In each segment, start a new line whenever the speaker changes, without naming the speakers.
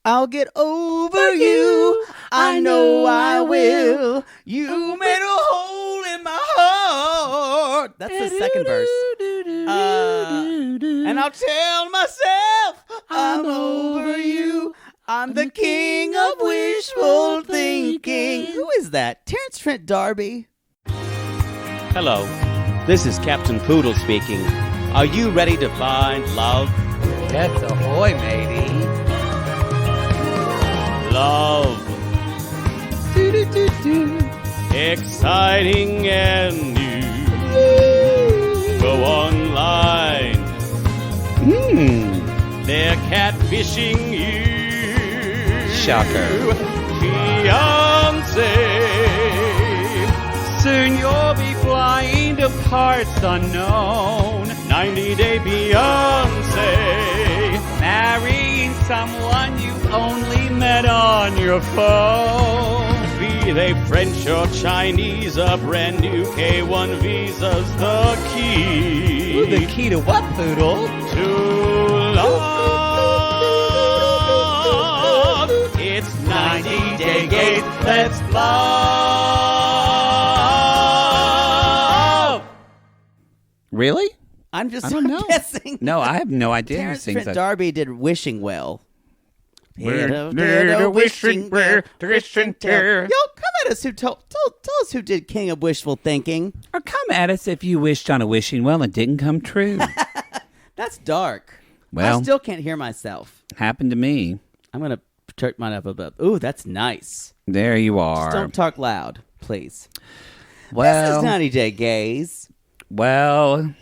I'll get over you. I know I will. You made a hole in my heart. That's the second verse. And I'll tell myself I'm over you. I'm the king of wishful thinking. Who is that? Terrence Trent D'Arby?
Hello, this is Captain Poodle speaking. Are you ready to find love?
Yes, ahoy, matey.
Love. Exciting and new. Go online. They're catfishing you.
Shocker.
Fiancé.
Soon you'll be flying to parts unknown.
90-day Beyonce.
Marrying someone you only met on your phone.
Be they French or Chinese, a brand new K1 visa's the key.
Ooh, the key to what, Poodle?
To love. It's 90-day gate. Let's love.
Really?
I'm just
I don't know.
guessing.
No, I have no idea who
Terrence
sings
Trent
that.
D'Arby did Wishing Well.
Wishing well, wishing tear.
Yo, come at us tell us who did King of Wishful Thinking.
Or come at us if you wished on a wishing well and didn't come true.
That's dark.
Well,
I still can't hear myself.
happened to me.
I'm going to turn mine up a bit. Ooh, that's nice.
There you are.
Just don't talk loud, please.
Well,
This is 90 Day Gaze.
well,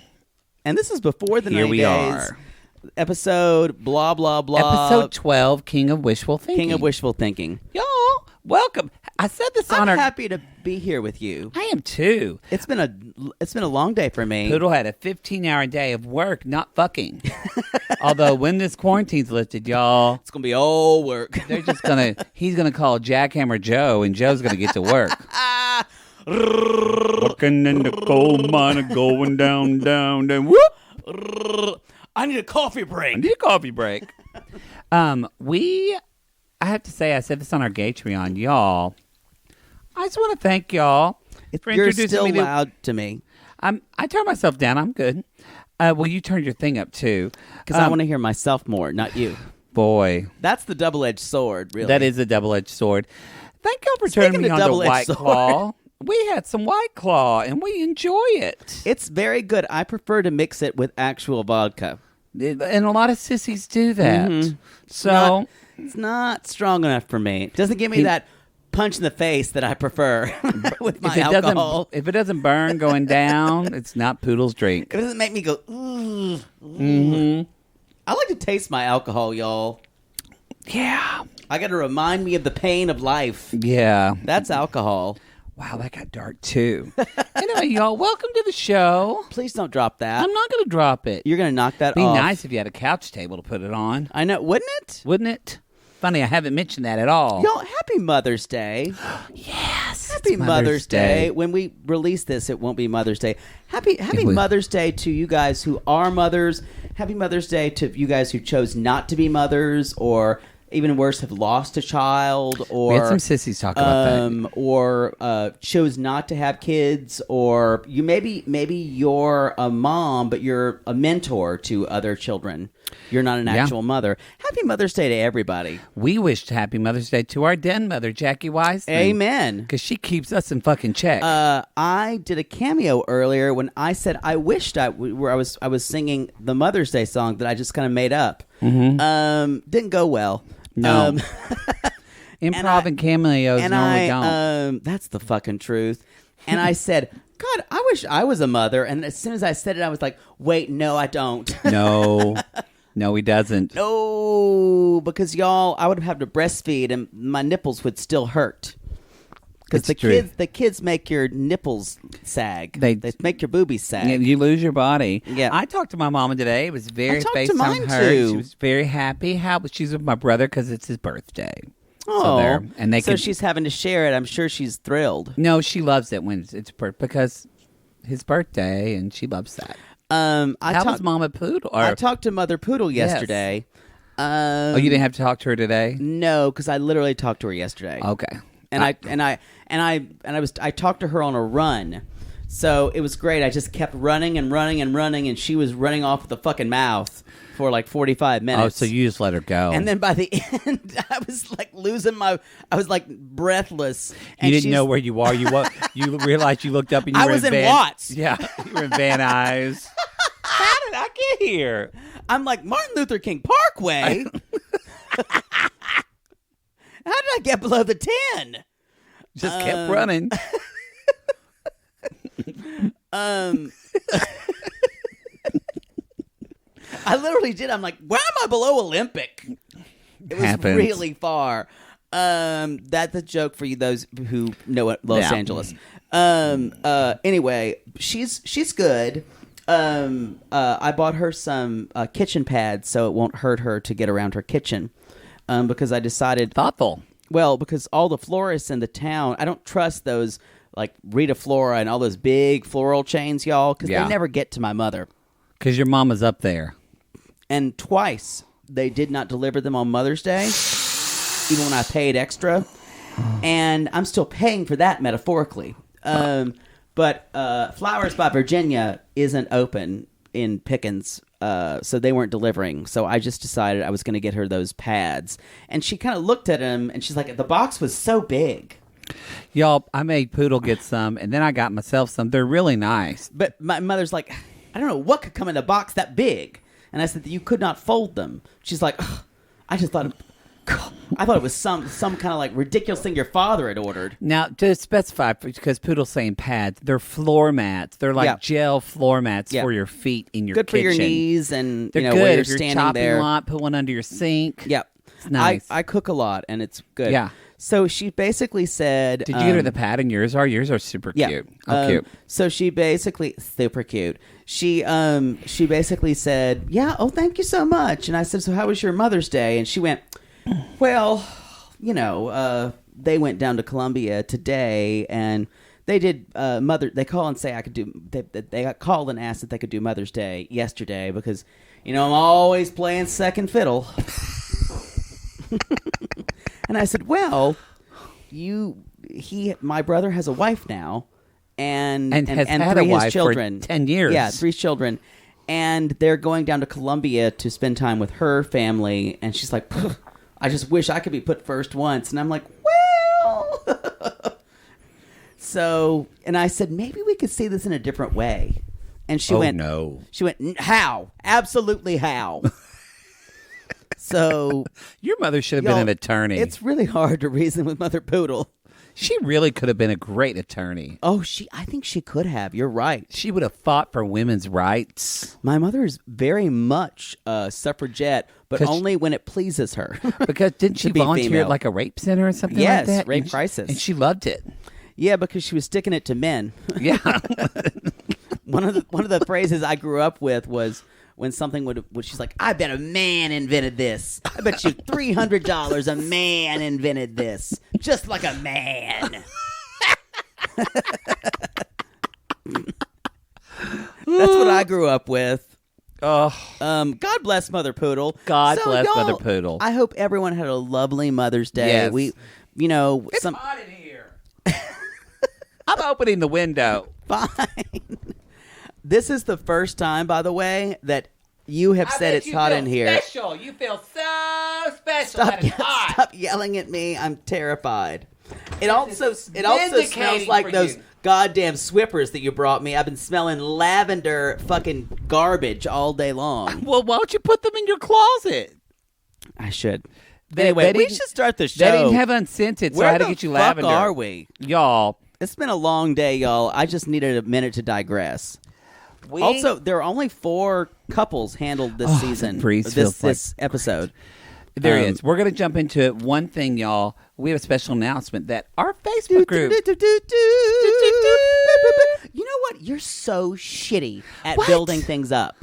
And this is before the
here
90
we
days.
are.
Episode blah, blah, blah.
Episode 12, King of Wishful Thinking.
King of Wishful Thinking.
Y'all, welcome. I said this on
I'm
our...
happy to be here with you.
I am too.
It's been a long day for me.
Poodle had a 15-hour day of work, not fucking. Although when this quarantine's lifted, y'all,
It's going to be all work.
they're just going to... He's going to call Jackhammer Joe, and Joe's going to get to work. Working in the coal mine, going down, down, down. Whoop!
I need a coffee break.
I need a coffee break. I have to say, I said this on our Gatreon, y'all. I just want to thank y'all for
You're
introducing
still
me to...
loud to me
I turned myself down. I'm good. Well, you turned your thing up, too.
because I want to hear myself more, not you.
Boy,
That's the double-edged sword, really.
that is a double-edged sword. Thank y'all for turning me
of
on to
double-edged
White
sword.
Claw. We had some White Claw, and we enjoy it.
It's very good. I prefer to mix it with actual vodka.
And a lot of sissies do that.
Mm-hmm.
So...
It's not strong enough for me. It doesn't give me that punch in the face that I prefer with my alcohol.
If it doesn't burn going down, it's not Poodle's drink.
It doesn't make me go, ooh.
Mm-hmm.
I like to taste my alcohol, y'all.
Yeah.
I got to remind me of the pain of life.
Yeah.
That's alcohol.
Wow, that got dark, too. Anyway, y'all, welcome to the show.
Please don't drop that.
I'm not going to drop it.
You're going to knock that
Be
off.
nice if you had a couch table to put it on,
I know. Wouldn't it?
wouldn't it? Funny, I haven't mentioned that at all.
Y'all, happy Mother's Day.
Yes.
Happy
it's
Mother's Day. When we release this, it won't be Mother's Day. Happy
will.
Mother's Day to you guys who are mothers. Happy Mother's Day to you guys who chose not to be mothers, or even worse, have lost a child, or
We had some sissies talk about that.
or chose not to have kids, or you maybe you're a mom, but you're a mentor to other children. You're not an actual mother. Happy Mother's Day to everybody.
We wished Happy Mother's Day to our den mother, Jackie Wise.
Amen.
Because she keeps us in fucking check.
I did a cameo earlier when I said I wished I was singing the Mother's Day song that I just kind of made up.
Mm-hmm.
Didn't go well.
No. Improv and cameos normally don't.
That's the fucking truth. And I said, God, I wish I was a mother. And as soon as I said it, I was like, wait, no, I don't.
No, he doesn't.
No, because y'all, I would have to breastfeed and my nipples would still hurt. Because the kids make your nipples sag. They make your boobies sag.
Yeah, you lose your body.
Yeah.
I talked to my mama today. It was very
I talked
based
to mine
on her.
too.
She was very happy. She's with my brother because it's his birthday.
Oh,
so
she's having to share it. I'm sure she's thrilled.
No, she loves it when it's because his birthday, and she loves that.
I
was Mama Poodle?
I talked to Mother Poodle yesterday.
Oh, you didn't have to talk to her today?
No, because I literally talked to her yesterday.
Okay.
And I talked to her on a run. So it was great. I just kept running and running and running, and she was running off with a fucking mouth for like 45 minutes.
Oh, so you just let her go.
And then by the end, I was like I was like breathless. And
you didn't know where you are. You realized you looked up and you were
was in
Van,
Watts.
Yeah, you were in Van Nuys. How did I get here?
I'm like, Martin Luther King Parkway? How did I get below the 10?
Just kept running.
I literally did. I'm like, why am I below Olympic? It was really far. That's a joke for you, those who know Los Angeles. Anyway, she's good. I bought her some kitchen pads so it won't hurt her to get around her kitchen. Because I decided
thoughtful.
Well, because all the florists in the town, I don't trust those like Rita Flora and all those big floral chains, y'all, because they never get to my mother.
Because your mama's up there.
And twice they did not deliver them on Mother's Day, even when I paid extra. And I'm still paying for that metaphorically. But Flowers by Virginia isn't open in Pickens, so they weren't delivering. So I just decided I was going to get her those pads. And she kind of looked at them, and she's like, the box was so big.
Y'all, I made Poodle get some, and then I got myself some. They're really nice.
But my mother's like, I don't know what could come in a box that big. And I said, you could not fold them. She's like, I just thought... I thought it was some kind of like ridiculous thing your father had ordered.
Now, to specify, because Poodle's saying pads, they're floor mats. They're like gel floor mats for your feet in your
kitchen. Good for your knees and they're good. Where you're standing
chopping
there.
A lot, put one under your sink.
Yep.
It's nice.
I cook a lot and it's good.
Yeah.
So she basically said...
Did you get her the pad and yours are? Yours are super cute. Oh, cute.
So she basically... Super cute. She basically said, thank you so much. And I said, so how was your Mother's Day? And she went... Well, they went down to Columbia today, and they did They call and say I could do. They got called and asked if they could do Mother's Day yesterday because, I'm always playing second fiddle. And I said, well, my brother has a wife now, and
has had
three
a wife
his children
for 10 years.
Yeah, 3 children. And they're going down to Columbia to spend time with her family. And she's like, I just wish I could be put first once. And I'm like, well. So, and I said, maybe we could see this in a different way. And she went,
no.
She went, how? Absolutely how? So.
Your mother should have been an attorney.
It's really hard to reason with Mother Poodle.
She really could have been a great attorney.
Oh, I think she could have. You're right.
She would have fought for women's rights.
My mother is very much a suffragette, but only when it pleases her.
Because didn't she volunteer at like a rape center or something like that?
Yes, rape crisis.
And she loved it.
Yeah, because she was sticking it to men.
Yeah.
One of the phrases I grew up with was when something would she's like, I bet a man invented this. I bet you $300 a man invented this. Just like a man. That's what I grew up with.
Oh.
God bless Mother Poodle.
God bless Mother Poodle.
I hope everyone had a lovely Mother's Day.
Yes.
It's
hot in here. I'm opening the window.
Fine. This is the first time, by the way, that you have said it's hot in here.
Special. You feel so special. Hot.
Stop yelling at me. I'm terrified. It also smells like those goddamn Swippers that you brought me. I've been smelling lavender fucking garbage all day long.
Well, why don't you put them in your closet?
I should. Anyway, we should start the show.
They didn't have unscented, so I had to get you lavender.
Where the fuck are we?
Y'all.
It's been a long day, y'all. I just needed a minute to digress. Also, there are only 4 couples handled this season. This episode.
There is. We're going to jump into it. One thing, y'all. We have a special announcement that our Facebook group.
You know what? You're so shitty at building things up.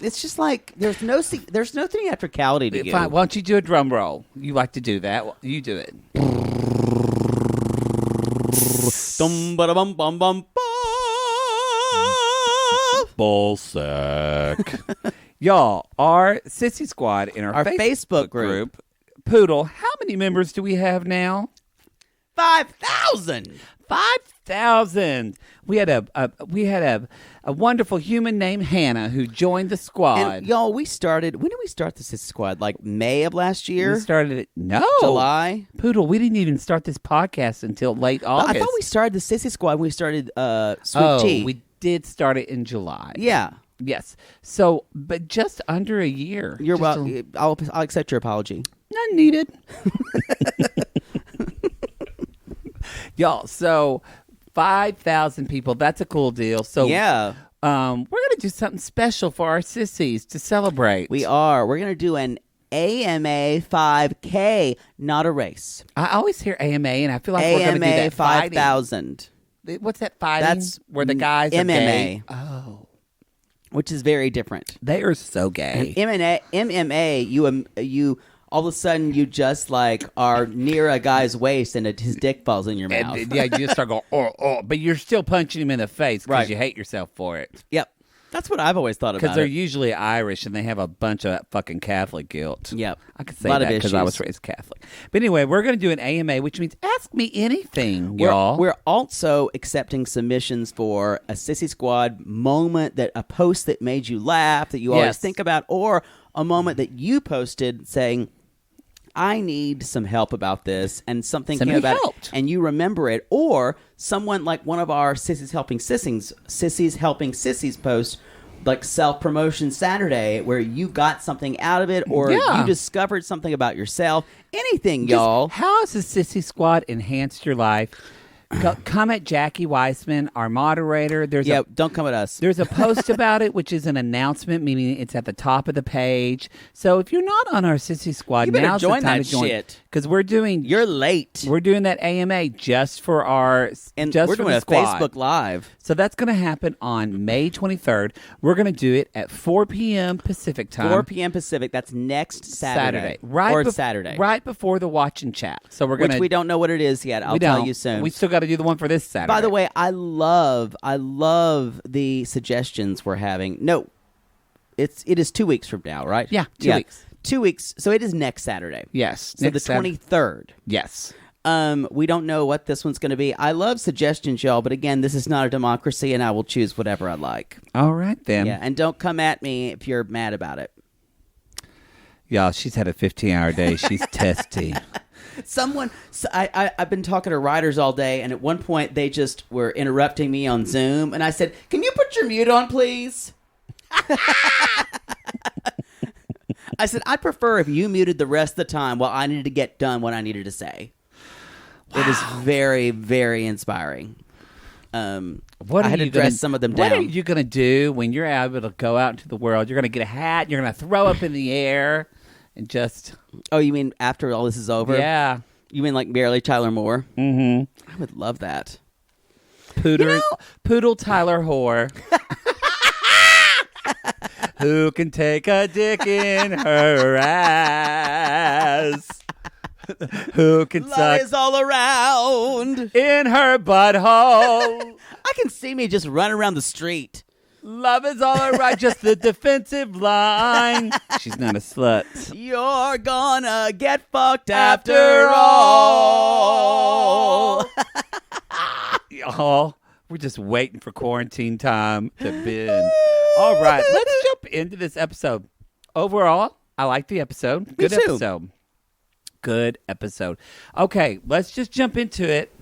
It's just like there's no theatricality to you.
Fine. Why don't you do a drum roll? You like to do that. You do it.
Dum ba bum bum bum.
Ballsack. Y'all, our Sissy Squad in our
Facebook group.
Poodle, how many members do we have now?
5,000.
5,000. We had a wonderful human named Hannah who joined the squad.
And y'all, when did we start the Sissy Squad? Like May of last year?
We started it. No.
July?
Poodle, we didn't even start this podcast until late August.
I thought we started the Sissy Squad when we started Sweet Tea.
We did start it in July.
Yeah.
Yes. So, but just under a year.
You're welcome. I'll accept your apology.
None needed. Y'all, so 5,000 people. That's a cool deal. So
yeah.
We're going to do something special for our sissies to celebrate.
We are. We're going to do an AMA 5K, not a race.
I always hear AMA, and I feel like we're going to do that
5,000.
What's that fighting?
That's
where the guys are
MMA.
gay? Oh.
Which is very different.
They are so gay.
MMA, you all of a sudden you just like are near a guy's waist and his dick falls in your mouth.
Yeah, you just start going, oh, but you're still punching him in the face because
Right.
you hate yourself for it.
Yep. That's what I've always thought about.
Because they're usually Irish and they have a bunch of fucking Catholic guilt.
Yep.
I could say
Lot of
that because I was
issues.
raised Catholic. But anyway, we're going to do an AMA, which means ask me anything, y'all.
We're also accepting submissions for a Sissy Squad moment, a post that made you laugh, that you always
Yes.
think about, or a moment that you posted saying, I need some help about this, and something came
Somebody
about
helped.
it, and you remember it, or someone like one of our Sissies Helping Sissies posts, like self-promotion Saturday, where you got something out of it, or
Yeah.
you discovered something about yourself. Anything,
Just
y'all.
How has the Sissy Squad enhanced your life? Come at Jackie Weissman, our moderator.
Don't come at us.
There's a post about it, which is an announcement, meaning it's at the top of the page. So if you're not on our Sissy Squad,
You better
now's
join
the time
that
to join.
shit.
Because we're doing
You're
that AMA just for our
and
just
we're
for
doing
the
a
squad.
Facebook Live.
So that's going to happen on May 23rd. We're going to do it at 4 p.m. Pacific time.
4 p.m. Pacific. That's next Saturday. Saturday.
Right before the watch and chat. So we're going
Which
to.
we don't know what it is yet. I'll tell you soon.
We still got to do the one for this Saturday.
By the way, I love the suggestions we're having. No, it is 2 weeks from now, right?
Yeah, 2 weeks.
2 weeks. So it is next Saturday.
Yes.
So the 23rd.
Yes.
We don't know what this one's going to be. I love suggestions, y'all, but again, this is not a democracy, and I will choose whatever I like.
All right, then.
Yeah, and don't come at me if you're mad about it.
Y'all, she's had a 15-hour day. She's testy.
I've been talking to writers all day, and at one point they just were interrupting me on Zoom, and I said, "Can you put your mute on, please?" I said, "I'd prefer if you muted the rest of the time while I needed to get done what I needed to say." Wow. It was very, very inspiring.
What
I had to dress some of them down.
What are you going to do when you're able to go out into the world? You're going to get a hat. You're going to throw up in the air and just...
Oh, you mean after all this is over?
Yeah.
You mean like Mary Tyler Moore?
Mm-hmm.
I would love that.
Poodle Tyler whore. Who can take a dick in her ass? Who can
Love
suck
is all around.
in her butthole?
I can see me just run around the street.
Love is all around, just the defensive line. She's not a slut.
You're gonna get fucked after all.
Y'all, we're just waiting for quarantine time to bend. All right, let's jump into this episode. Overall, I like the episode. Good
Me too.
episode. Good episode. Okay, let's just jump into it.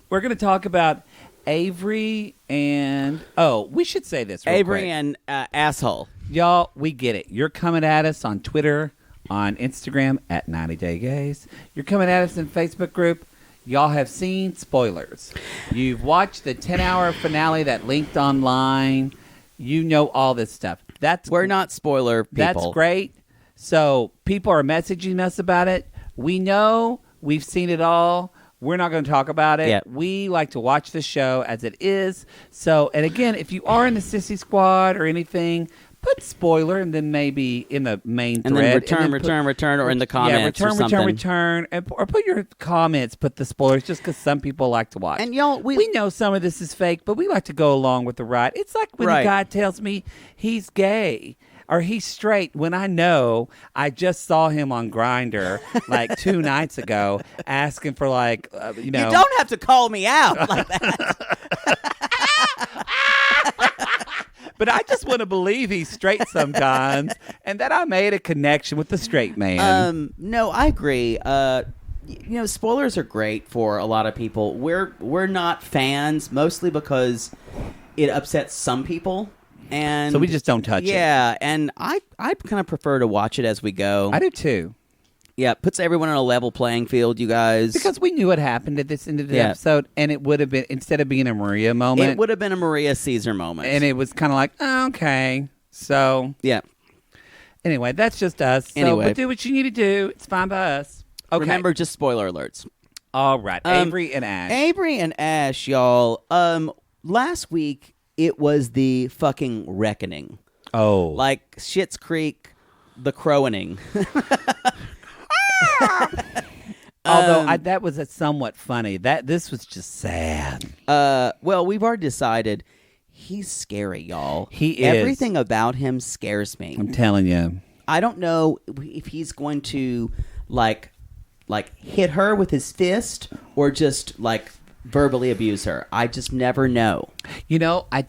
We're going to talk about Avery and... Oh, we should say this real
Avery
quick.
and asshole.
Y'all, we get it. You're coming at us on Twitter, on Instagram at 90 Day Gays. You're coming at us in Facebook group. Y'all have seen spoilers. You've watched the 10-hour finale that linked online. You know all this stuff.
We're not spoiler people.
That's great. So people are messaging us about it. We know. We've seen it all. We're not going to talk about it.
Yeah.
We like to watch the show as it is. So, and again, if you are in the Sissy Squad or anything, put spoiler and then maybe in the main
And
thread.
then return, or in the comments
return,
or something.
return. Or put your comments, put the spoilers, just because some people like to watch.
And y'all,
we know some of this is fake, but we like to go along with the ride. It's like when
Right.
a guy tells me he's gay. or he's straight when I know I just saw him on Grindr like 2 nights ago asking for like,
You don't have to call me out like that.
But I just want to believe he's straight sometimes and that I made a connection with the straight man.
No, I agree. Spoilers are great for a lot of people. We're not fans, mostly because it upsets some people. And
so we just don't touch it.
Yeah, and I kind of prefer to watch it as we go.
I do too.
Yeah, puts everyone on a level playing field, you guys.
Because we knew what happened at this end of the episode, and it would have been, instead of being a Maria moment,
it would have been a Maria Caesar moment.
And it was kind of like, oh, okay. So,
yeah.
Anyway, that's just us.
Anyway.
But do what you need to do. It's fine by us. Okay.
Remember, just spoiler alerts.
All right. Avery and Ash.
Avery and Ash, y'all. Last week, it was the fucking reckoning.
Oh.
Like Schitt's Creek, the crowaning.
Although that was somewhat funny. This was just sad.
Well, we've already decided he's scary, y'all.
He is.
Everything about him scares me.
I'm telling you.
I don't know if he's going to like hit her with his fist or just like verbally abuse her. I just never know.
You know, I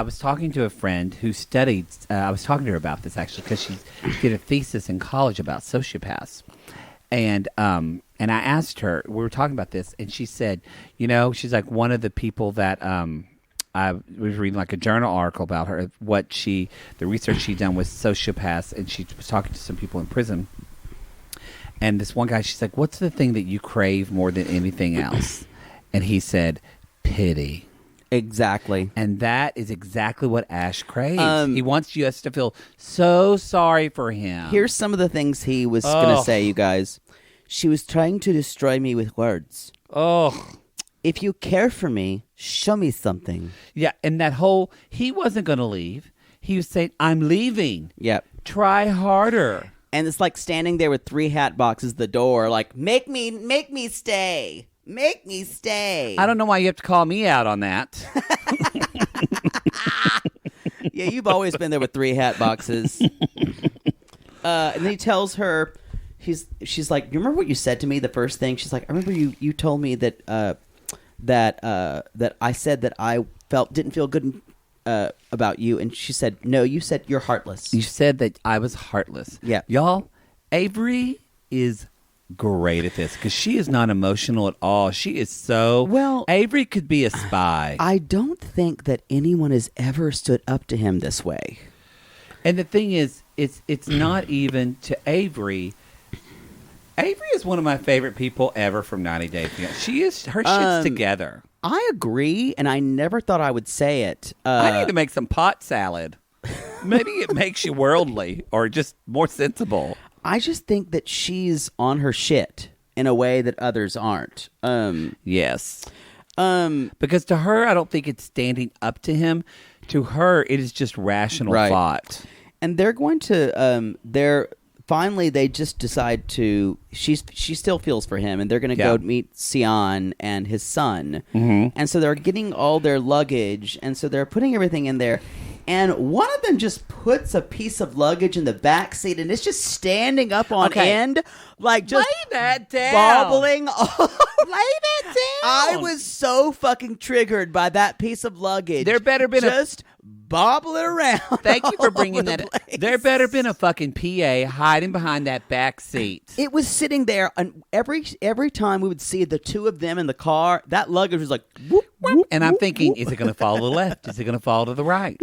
was talking to a friend who studied. I was talking to her about this actually because she did a thesis in college about sociopaths. And I asked her, we were talking about this, and she said, she's like one of the people that I was reading like a journal article about her, the research she'd done with sociopaths, and she was talking to some people in prison. And this one guy, she's like, what's the thing that you crave more than anything else? And he said, pity.
Exactly.
And that is exactly what Ash craves. He wants us to feel so sorry for him.
Here's some of the things he was going to say, you guys. She was trying to destroy me with words.
Oh.
If you care for me, show me something.
Yeah, and he wasn't going to leave. He was saying, I'm leaving.
Yep.
Try harder.
And it's like standing there with 3 hat boxes at the door, like, make me stay. Make me stay.
I don't know why you have to call me out on that.
Yeah, you've always been there with 3 hat boxes. And then he tells her, she's like, you remember what you said to me the first thing? She's like, I remember you told me that I said that I didn't feel good about you. And she said, no, you said you're heartless.
You said that I was heartless.
Yeah.
Y'all, Avery is great at this because she is not emotional at all. She is so...
Well...
Avery could be a spy.
I don't think that anyone has ever stood up to him this way.
And the thing is, it's not even to Avery. Avery is one of my favorite people ever from 90 Day Fiancé. She is... Her shit's together.
I agree, and I never thought I would say it.
I need to make some pot salad. Maybe it makes you worldly or just more sensible.
I just think that she's on her shit in a way that others aren't.
Yes. Because to her, I don't think it's standing up to him. To her, it is just rational thought.
And they're going to, finally, they just decide to, she still feels for him, and they're going to go meet Sion and his son. Mm-hmm. And so they're getting all their luggage, and so they're putting everything in there. And one of them just puts a piece of luggage in the back seat, and it's just standing up on end, like just
lay that down,
bobbling.
Lay that down.
I was so fucking triggered by that piece of luggage.
There better been
just bobbling around.
Thank you for bringing that.
Place.
There better been a fucking PA hiding behind that back seat.
It was sitting there, and every time we would see the two of them in the car, that luggage was like, whoop, whoop,
and I'm
whoop,
thinking,
whoop.
is it going to fall to the left? Is it going to fall to the right?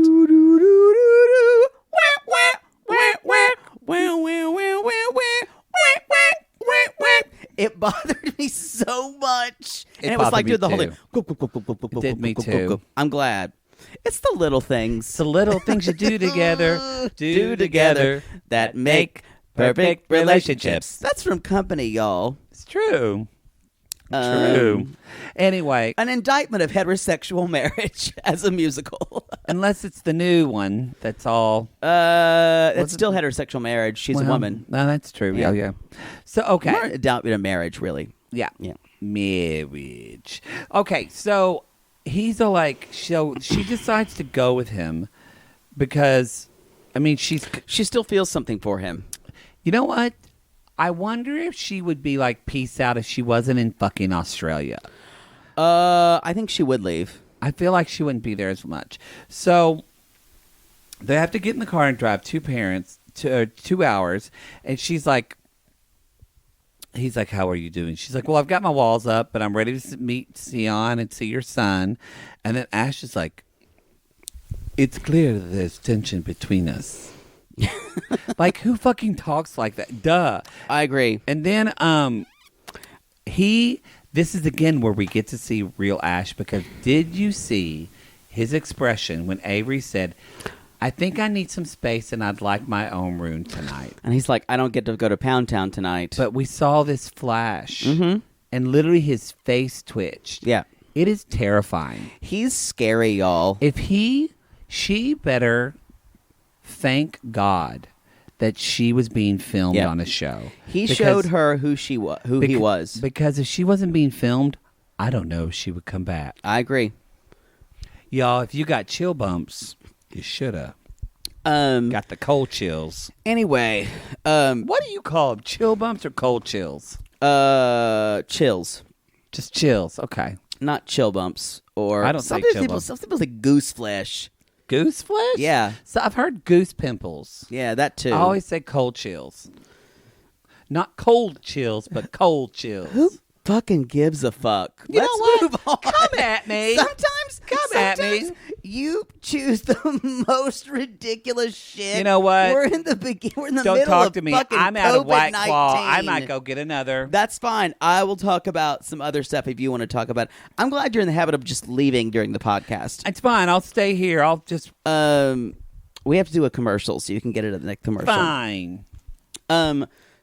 It bothered me so much.
And
it was like doing the whole thing.
It did me too.
I'm glad. It's the little things.
It's the little things you do together, do together
that make perfect relationships. That's from Company, y'all.
It's true. True. Anyway.
An indictment of heterosexual marriage as a musical.
Unless it's the new one. That's all.
It's still heterosexual marriage. She's a woman.
No, that's true. Yeah. So, okay.
More indictment of marriage, really.
Yeah. Marriage. Okay, so he's she decides to go with him because I mean, she
still feels something for him.
You know what? I wonder if she would be like peace out if she wasn't in fucking Australia.
I think she would leave.
I feel like she wouldn't be there as much. So they have to get in the car and drive 2 hours, and she's like, he's like, how are you doing? She's like, well, I've got my walls up, but I'm ready to meet Sion and see your son. And then Ash is like, it's clear that there's tension between us. Like, who fucking talks like that? Duh.
I agree.
And then this is again where we get to see real Ash, because did you see his expression when Avery said, I think I need some space and I'd like my own room tonight.
And he's like, I don't get to go to Pound Town tonight.
But we saw this flash, and literally his face twitched.
Yeah.
It is terrifying.
He's scary, y'all.
She better thank God that she was being filmed on a show.
He showed her who he was.
Because if she wasn't being filmed, I don't know if she would come back.
I agree.
Y'all, if you got chill bumps, you shoulda. Got the cold chills.
Anyway,
what do you call them? Chill bumps or cold chills?
Chills.
Just chills. Okay.
Not chill bumps. Or
I don't say chill bumps.
Some people say goose flesh.
Goose flesh?
Yeah.
So I've heard goose pimples.
Yeah, that too.
I always say cold chills. Not cold chills, but cold chills.
Who fucking gives a fuck?
You know what?
Move on.
Come at me.
Sometimes you choose the most ridiculous shit.
You know what?
We're in the middle
Don't talk
of
to me.
fucking
I'm out of White
COVID-19.
Claw. I might go get another.
That's fine. I will talk about some other stuff if you want to talk about it. I'm glad you're in the habit of just leaving during the podcast.
It's fine. I'll stay here. I'll just...
we have to do a commercial, so you can get it at the next commercial.
Fine.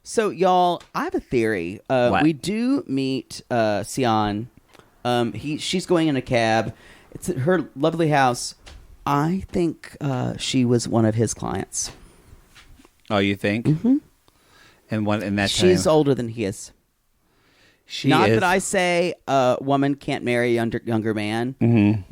So, y'all, I have a theory. We do meet Sion. She's going in a cab. It's at her lovely house. I think she was one of his clients.
Oh, you think?
Mm-hmm.
And that's
she's older than he is. Not
is.
that I say a woman can't marry a younger man,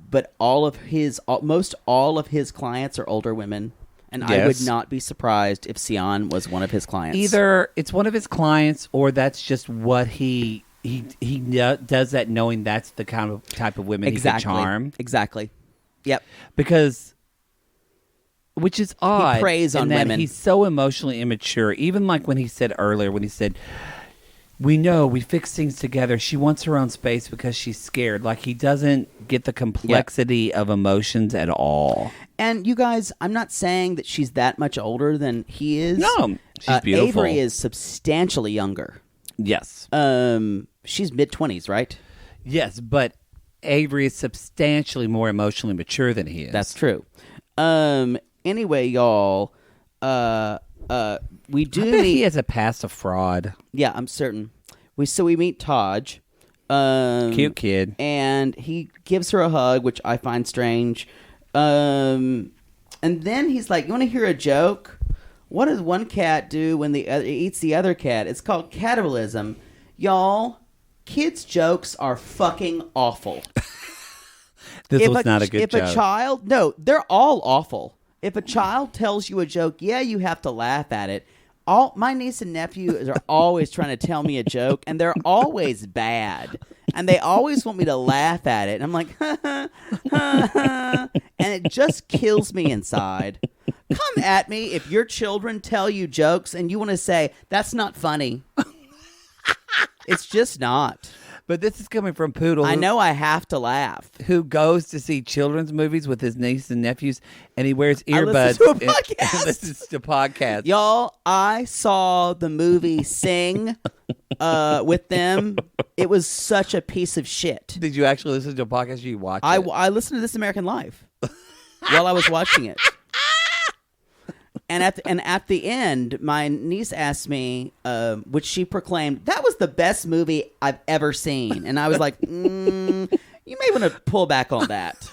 but most all of his clients are older women. And
yes.
I would not be surprised if Sion was one of his clients.
Either it's one of his clients, or that's just what he does that, knowing that's the type of women he can charm.
Exactly. Yep.
Because, which is odd.
He preys on women.
He's so emotionally immature. Even like when he said earlier, we know we fix things together. She wants her own space because she's scared. Like, he doesn't get the complexity of emotions at all.
And you guys, I'm not saying that she's that much older than he is.
No, she's beautiful.
Avery is substantially younger.
Yes.
She's mid-20s, right?
Yes, but Avery is substantially more emotionally mature than he is.
That's true. Anyway, y'all, we do meet...
he has a past of fraud.
Yeah, I'm certain. We meet Taj.
Cute kid.
And he gives her a hug, which I find strange. And then he's like, you want to hear a joke? What does one cat do when the other eats the other cat? It's called cannibalism. Y'all, kids' jokes are fucking awful.
This was not a good joke.
If a child... No, they're all awful. If a child tells you a joke, yeah, you have to laugh at it. My niece and nephew are always trying to tell me a joke, and they're always bad. And they always want me to laugh at it. And I'm like, ha, ha, ha, ha. And it just kills me inside. Come at me if your children tell you jokes and you want to say, that's not funny. It's just not.
But this is coming from Poodle.
I know I have to laugh.
Who goes to see children's movies with his nieces and nephews, and he wears earbuds
and
listens to podcasts.
Y'all, I saw the movie Sing with them. It was such a piece of shit.
Did you actually listen to a podcast or you watched it?
I listened to This American Life while I was watching it. And at the end, my niece asked me, which she proclaimed, that was the best movie I've ever seen. And I was like, you may want to pull back on that.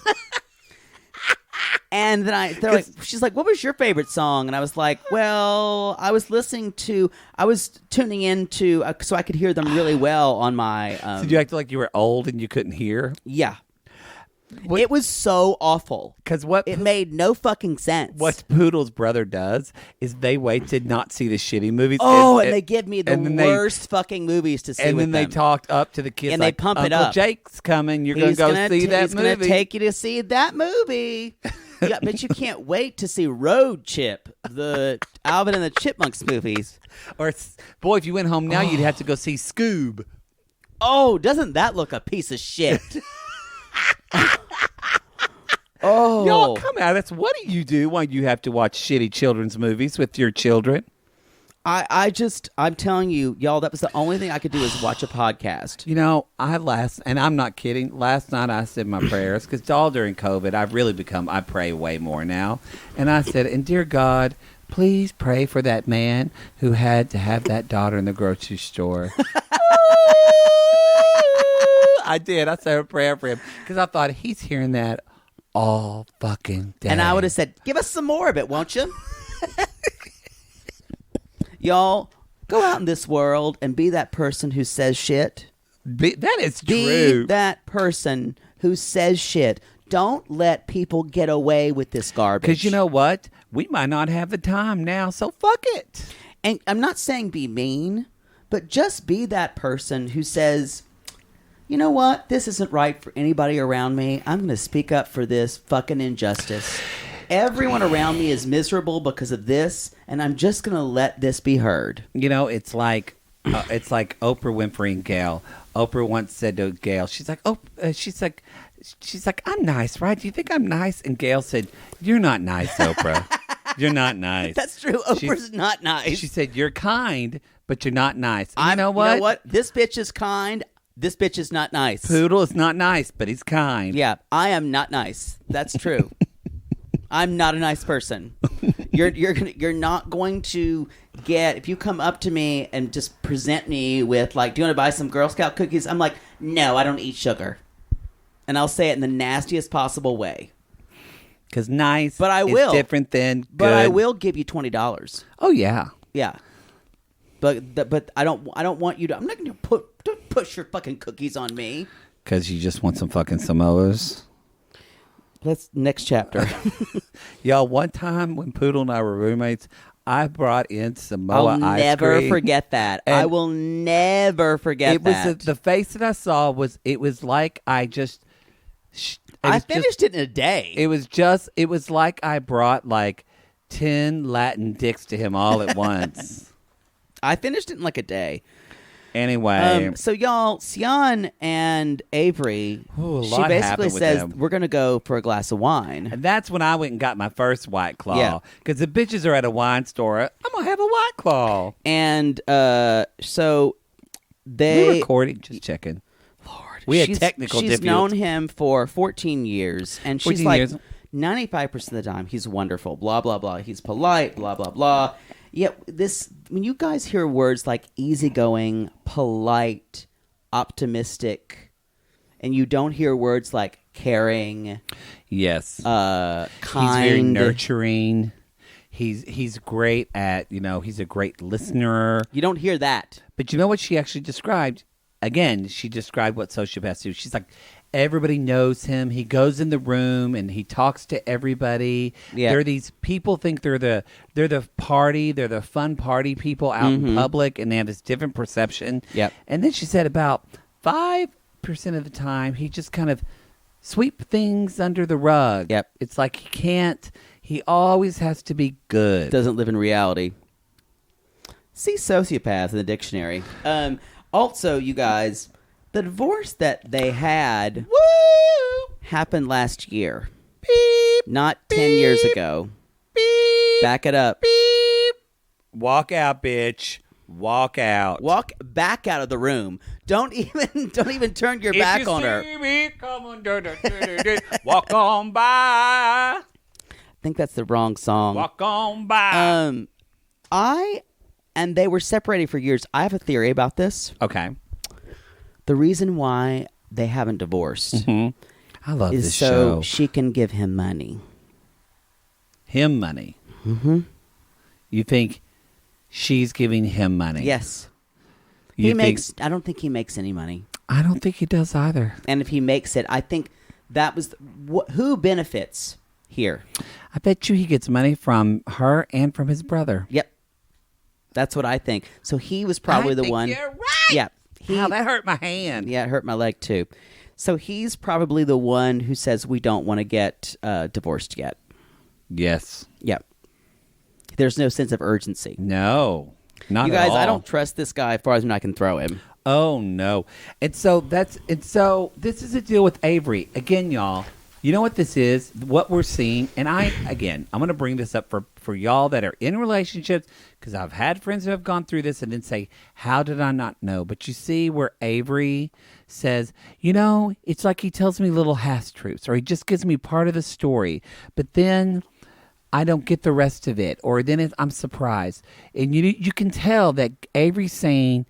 And then she's like, what was your favorite song? And I was like, well, I was tuning into, so I could hear them really well on my...
Did you act like you were old and you couldn't hear?
Yeah. It was so awful.
Because
it made no fucking sense.
What Poodle's brother does is they wait to not see the shitty movies.
Oh, and they give me the worst fucking movies to see with them.
And then they talked up to the kids
and
like,
they pump
Uncle
it up.
Jake's coming. You're going to go see that movie.
He's going to take you to see that movie. Yeah, but you can't wait to see Road Chip, the Alvin and the Chipmunks movies.
Or, boy, if you went home now, you'd have to go see Scoob.
Oh, doesn't that look a piece of shit? Oh,
y'all come at us. What do you do when you have to watch shitty children's movies with your children?
I'm telling you, y'all, that was the only thing I could do is watch a podcast.
You know, and I'm not kidding, last night I said my prayers, because all during COVID, I pray way more now. And I said, and dear God, please pray for that man who had to have that daughter in the grocery store. I did. I said a prayer for him, because I thought he's hearing that all fucking day.
And I would have said, give us some more of it, won't you? Y'all, go out in this world and be that person who says shit.
That is true.
Be that person who says shit. Don't let people get away with this garbage.
Because you know what? We might not have the time now, so fuck it.
And I'm not saying be mean, but just be that person who says, you know what? This isn't right for anybody around me. I'm going to speak up for this fucking injustice. Everyone around me is miserable because of this, and I'm just going to let this be heard.
You know, it's like Oprah Winfrey and Gail. Oprah once said to Gail, she's like, I'm nice, right? Do you think I'm nice? And Gail said, you're not nice, Oprah. You're not nice.
That's true. Oprah's not nice.
She said, you're kind, but you're not nice. You know what?
You know what? This bitch is kind. This bitch is not nice.
Poodle is not nice, but he's kind.
Yeah, I am not nice. That's true. I'm not a nice person. You're not going to get, if you come up to me and just present me with like, do you want to buy some Girl Scout cookies? I'm like, no, I don't eat sugar. And I'll say it in the nastiest possible way.
Because nice
but I
is
will.
different than good.
But I will give you $20.
Oh, yeah.
Yeah. But I don't want you to, I'm not going to push your fucking cookies on me.
Because you just want some fucking Samoas.
Let's next chapter.
Y'all, one time when Poodle and I were roommates, I brought in Samoa
I'll
ice
never
cream.
forget that. I will never forget that.
It was the face that I saw was, it was like I just...
I finished it in a day.
It was like I brought like 10 Latin dicks to him all at once.
I finished it in like a day.
Anyway.
So y'all, Sian and Avery, she basically says, we're going to go for a glass of wine.
And that's when I went and got my first White Claw. Because the bitches are at a wine store. I'm going to have a White Claw.
And so they...
We're recording, just checking.
Lord.
We had technical difficulties.
She's known him for 14 years. And she's like, 95% of the time, he's wonderful, blah, blah, blah. He's polite, blah, blah, blah. Yeah, when you guys hear words like easygoing, polite, optimistic, and you don't hear words like caring,
yes,
kind,
he's very nurturing. He's great at, he's a great listener.
You don't hear that.
But you know what she actually described? Again, she described what sociopaths do. She's like, everybody knows him. He goes in the room and he talks to everybody. Yeah. There are these people think they're the fun party people out in public, and they have this different perception.
Yep.
And then she said about 5% of the time he just kind of sweep things under the rug.
Yep.
It's like he always has to be good.
Doesn't live in reality. See sociopath in the dictionary. Also, you guys, the divorce that they had happened last year.
Beep,
not 10 years ago.
Beep,
back it up.
Beep. Walk out, bitch. Walk out.
Walk back out of the room. Don't even turn your back on her.
Me, come on, walk on by.
I think that's the wrong song.
Walk on by.
And they were separated for years. I have a theory about this.
Okay.
The reason why they haven't divorced
I love
is
this
so
show.
She can give him money.
Him money?
Mm-hmm.
You think she's giving him money?
Yes. I don't think he makes any money.
I don't think he does either.
And if he makes it, I think That was who benefits here.
I bet you he gets money from her and from his brother.
Yep. That's what I think. So he was probably the one.
You're right.
Yeah.
Wow, that hurt my hand.
Yeah, it hurt my leg too. So he's probably the one who says we don't want to get divorced yet.
Yes.
Yep. There's no sense of urgency.
No. Not
you guys,
at all.
I don't trust this guy as far as I can throw him.
Oh no. And so this is a deal with Avery. Again, y'all, you know what this is? What we're seeing, and I'm going to bring this up for y'all that are in relationships, because I've had friends who have gone through this and then say, how did I not know? But you see where Avery says, it's like he tells me little half-truths, or he just gives me part of the story, but then I don't get the rest of it, or then I'm surprised. And you can tell that Avery's saying,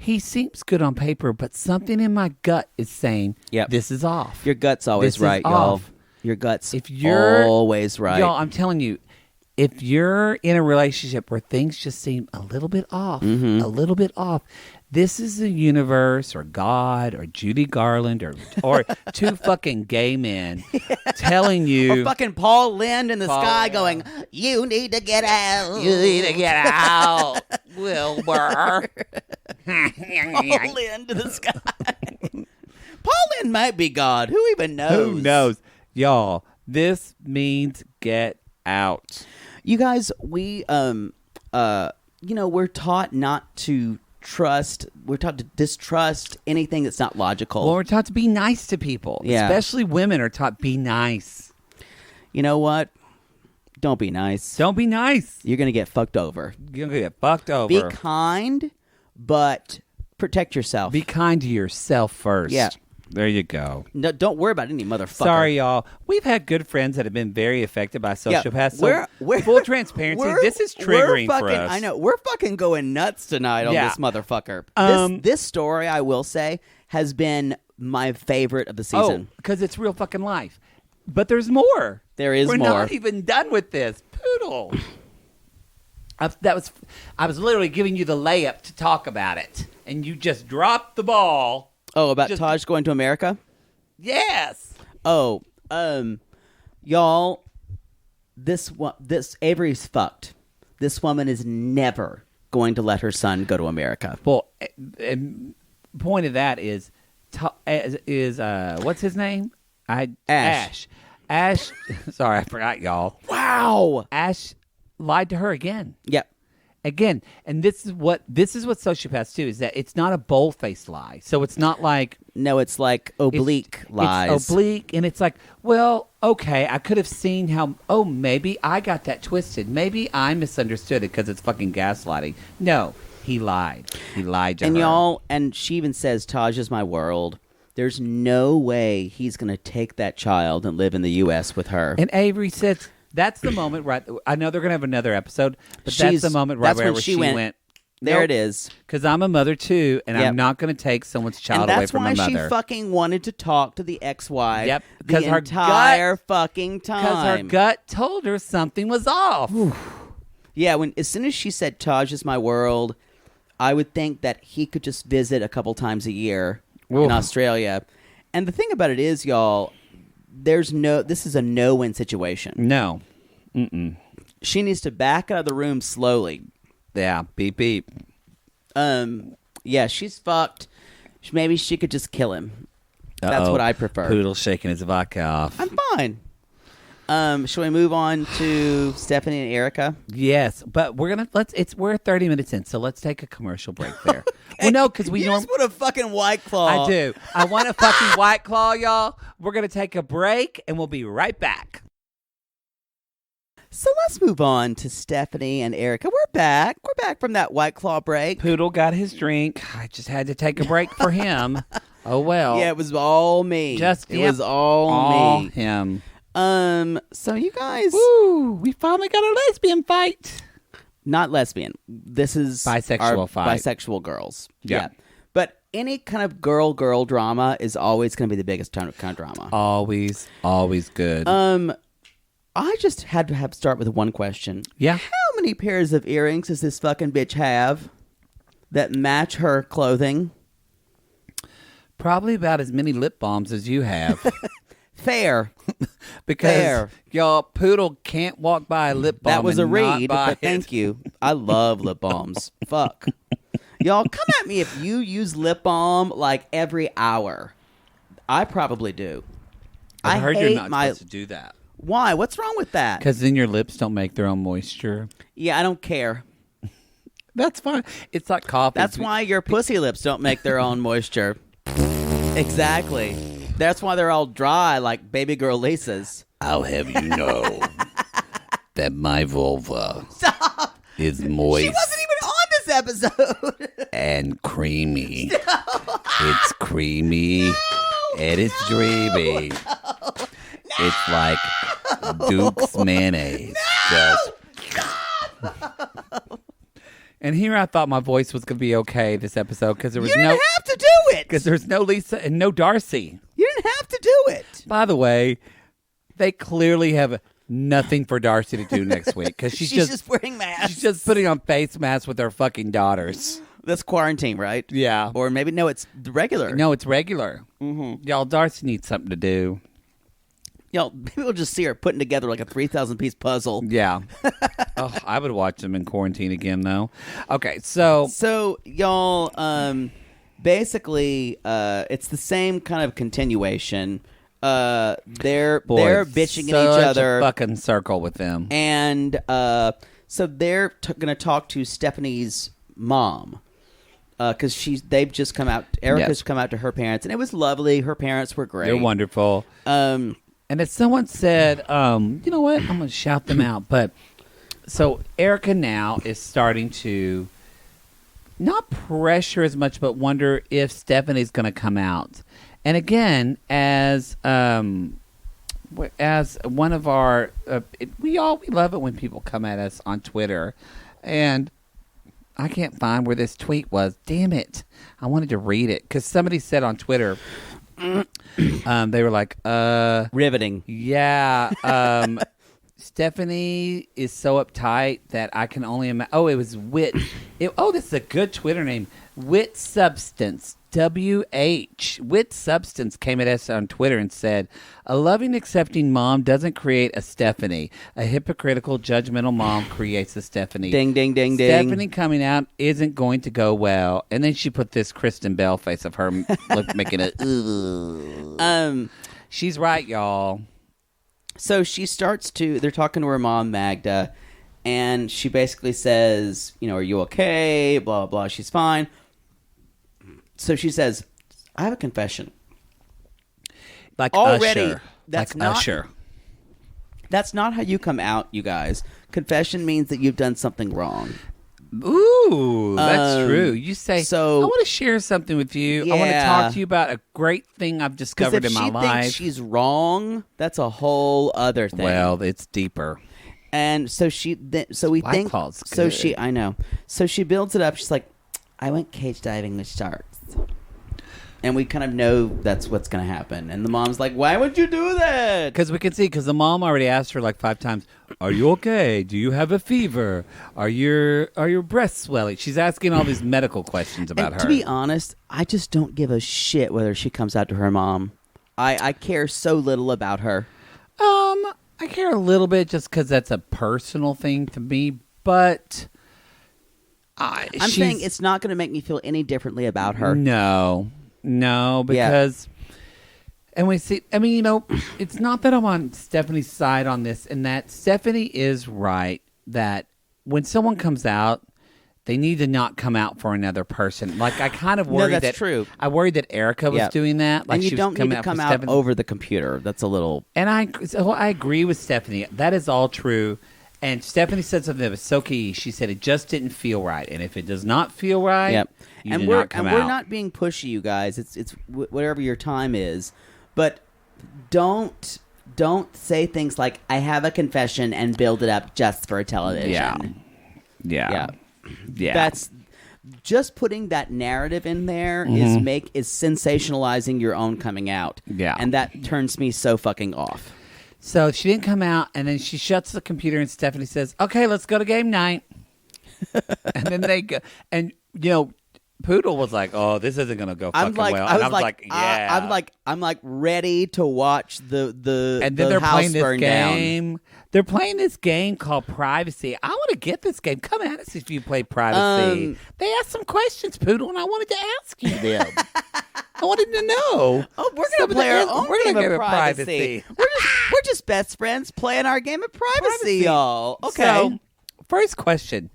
he seems good on paper, but something in my gut is saying, this is off.
Your gut's always
this
right, y'all.
Off.
Your gut's always right.
Y'all, I'm telling you, if you're in a relationship where things just seem a little bit off, this is the universe or God or Judy Garland or two fucking gay men telling you.
Or fucking Paul Lynde in the sky going, you need to get out.
You need to get out, Wilbur.
Paul Lynde to the sky. Paul Lynde might be God. Who even knows?
Who knows? Y'all, this means get out.
You guys, we're taught not to trust. We're taught to distrust anything that's not logical.
Well, we're taught to be nice to people.
Yeah.
Especially women are taught be nice.
You know what? Don't be nice.
Don't be nice.
You're going to get fucked over.
You're going to get fucked over.
Be kind, but protect yourself.
Be kind to yourself first.
Yeah.
There you go.
No, don't worry about any motherfucker.
Sorry, y'all. We've had good friends that have been very affected by sociopaths. So
we're
full transparency, this is triggering for us.
I know. We're fucking going nuts tonight on this motherfucker. This story, I will say, has been my favorite of the season.
Oh, because it's real fucking life. But there's more.
There is
more.
more.
We're not even done with this. Poodle. I was literally giving you the layup to talk about it. And you just dropped the ball.
Oh, about Taj going to America?
Yes.
Oh, y'all, this Avery's fucked. This woman is never going to let her son go to America.
Well, point of that is what's his name? Ash. Ash. Sorry, I forgot, y'all.
Wow.
Ash lied to her again.
Yep.
Again, and this is what sociopaths do, is that it's not a bold-faced lie. So it's not like...
No, it's like oblique lies.
It's oblique, and it's like, well, okay, I could have seen how... Oh, maybe I got that twisted. Maybe I misunderstood it because it's fucking gaslighting. No, he lied. He lied to her.
And y'all, and she even says, Taj is my world. There's no way he's going to take that child and live in the U.S. with her.
And Avery says... That's the moment, right? I know they're going to have another episode, but that's the moment right where she went.
There it is.
Because I'm a mother too, and I'm not going to take someone's child away from my mother.
And that's why she fucking wanted to talk to the ex-wife.
Yep.
The entire fucking time.
Because her gut told her something was off.
Yeah, as soon as she said Taj is my world, I would think that he could just visit a couple times a year in Australia. And the thing about it is, y'all, this is a no-win situation.
No. Mm-mm.
She needs to back out of the room slowly.
Yeah, beep, beep.
Yeah, she's fucked. Maybe she could just kill him. That's what I prefer.
Poodle shaking his vodka off.
I'm fine. Shall we move on to Stephanie and Erika?
Yes, but we're 30 minutes in, so let's take a commercial break there. Well, no, because we
just put a fucking White Claw.
I do. I want a fucking White Claw, y'all. We're gonna take a break, and we'll be right back.
So let's move on to Stephanie and Erika. We're back. We're back from that White Claw break.
Poodle got his drink. I just had to take a break for him. Oh well.
Yeah, it was all me. It was all me.
Him.
So you guys,
we finally got a lesbian fight.
Not lesbian. This is
bisexual fight.
Bisexual girls.
Yeah.
But any kind of girl drama is always going to be the biggest kind of drama.
Always good.
I just had to start with one question.
Yeah.
How many pairs of earrings does this fucking bitch have that match her clothing?
Probably about as many lip balms as you have.
Fair.
Because
Fair.
y'all, Poodle can't walk by a lip balm.
That was a
and not
read,
buy
but
it.
thank you. I love lip balms. Fuck. Y'all, come at me if you use lip balm like every hour. I probably do.
I've heard you're
hate
not supposed to do that.
Why? What's wrong with that?
Because then your lips don't make their own moisture.
Yeah, I don't care.
That's fine. It's like coffee.
That's why your pussy lips don't make their own moisture. Exactly. That's why they're all dry like baby girl Lisa's.
I'll have you know that my vulva is moist.
She wasn't even on this episode.
And creamy. It's creamy and it's dreamy. It's like Duke's mayonnaise. Just. And here I thought my voice was going to be okay this episode because there was
You didn't have to do it.
because there's no Lisa and no Darcy.
You didn't have to do it.
By the way, they clearly have nothing for Darcy to do next week because she's
just wearing masks.
She's just putting on face masks with her fucking daughters.
That's quarantine, right?
Yeah.
Or maybe, no, it's regular.
No, it's regular. Mm-hmm. Y'all, Darcy needs something to do.
Y'all, maybe we'll just see her putting together like a 3,000-piece puzzle.
Yeah. Oh, I would watch them in quarantine again, though. Okay, so
y'all, basically, it's the same kind of continuation. They're bitching at each other.
A fucking circle with them.
And so they're going to talk to Stephanie's mom. Because they've just come out. Erika's come out to her parents, and it was lovely. Her parents were great.
They're wonderful. And as someone said, you know what? I'm going to shout them out. But so Erika now is starting to not pressure as much, but wonder if Stephanie's going to come out. And again, as one of our, we love it when people come at us on Twitter, and I can't find where this tweet was. Damn it! I wanted to read it because somebody said on Twitter. They were like,
riveting.
Yeah. Stephanie is so uptight that I can only imagine. Oh, it was Wit. This is a good Twitter name. Wit Substance. WH. Wit Substance came at us on Twitter and said, a loving, accepting mom doesn't create a Stephanie. A hypocritical, judgmental mom creates a Stephanie.
Ding, ding, ding, ding.
Stephanie coming out isn't going to go well. And then she put this Kristen Bell face of her making a, ugh. She's right, y'all.
So she starts to, they're talking to her mom, Magda, and she basically says, are you okay? Blah, blah, blah. She's fine. So she says, I have a confession.
Like
already,
Usher.
That's
like
not,
Usher.
That's not how you come out, you guys. Confession means that you've done something wrong.
Ooh, that's true. You say,
so,
I want to share something with you.
Yeah.
I want to talk to you about a great thing I've discovered in my life.
If she thinks she's wrong, that's a whole other thing.
Well, it's deeper.
And so we
White
think,
Claw's
so
good.
she, I know. So she builds it up. She's like, I went cage diving with sharks. And we kind of know that's what's going to happen. And the mom's like, why would you do that?
Because we can see, because the mom already asked her like 5 times, are you okay? Do you have a fever? Are your breasts swelling? She's asking all these medical questions about her.
To be honest, I just don't give a shit whether she comes out to her mom. I care so little about her.
I care a little bit just because that's a personal thing to me, but
I'm saying it's not going to make me feel any differently about her.
No, because, and we see, I mean, it's not that I'm on Stephanie's side on this, and that Stephanie is right that when someone comes out, they need to not come out for another person. Like, I kind of worried
that's true.
I worried that Erika was doing that. Like,
and you
she
don't
was
need to come out
Stephanie.
over the computer. That's a little.
And I agree with Stephanie. That is all true. And Stephanie said something that was so key. She said it just didn't feel right, and if it does not feel right, you do not come out.
We're not being pushy, you guys. It's whatever your time is, but don't say things like "I have a confession" and build it up just for television.
Yeah.
That's just putting that narrative in there is sensationalizing your own coming out.
Yeah,
and that turns me so fucking off.
So she didn't come out, and then she shuts the computer, and Stephanie says, okay, let's go to game night. And then they go. And, Poodle was like, "Oh, this isn't gonna go fucking well." And I was like, "Yeah."
I'm like ready to watch the
and then they're
house
playing this
burn
game.
down.
They're playing this game called Privacy. I want to get this game. Come at us if you play Privacy. They asked some questions, Poodle, and I wanted to ask you them. I wanted to know.
Oh, we're gonna play our own game of
privacy.
We're just best friends playing our game of privacy, y'all. Okay.
So, first question.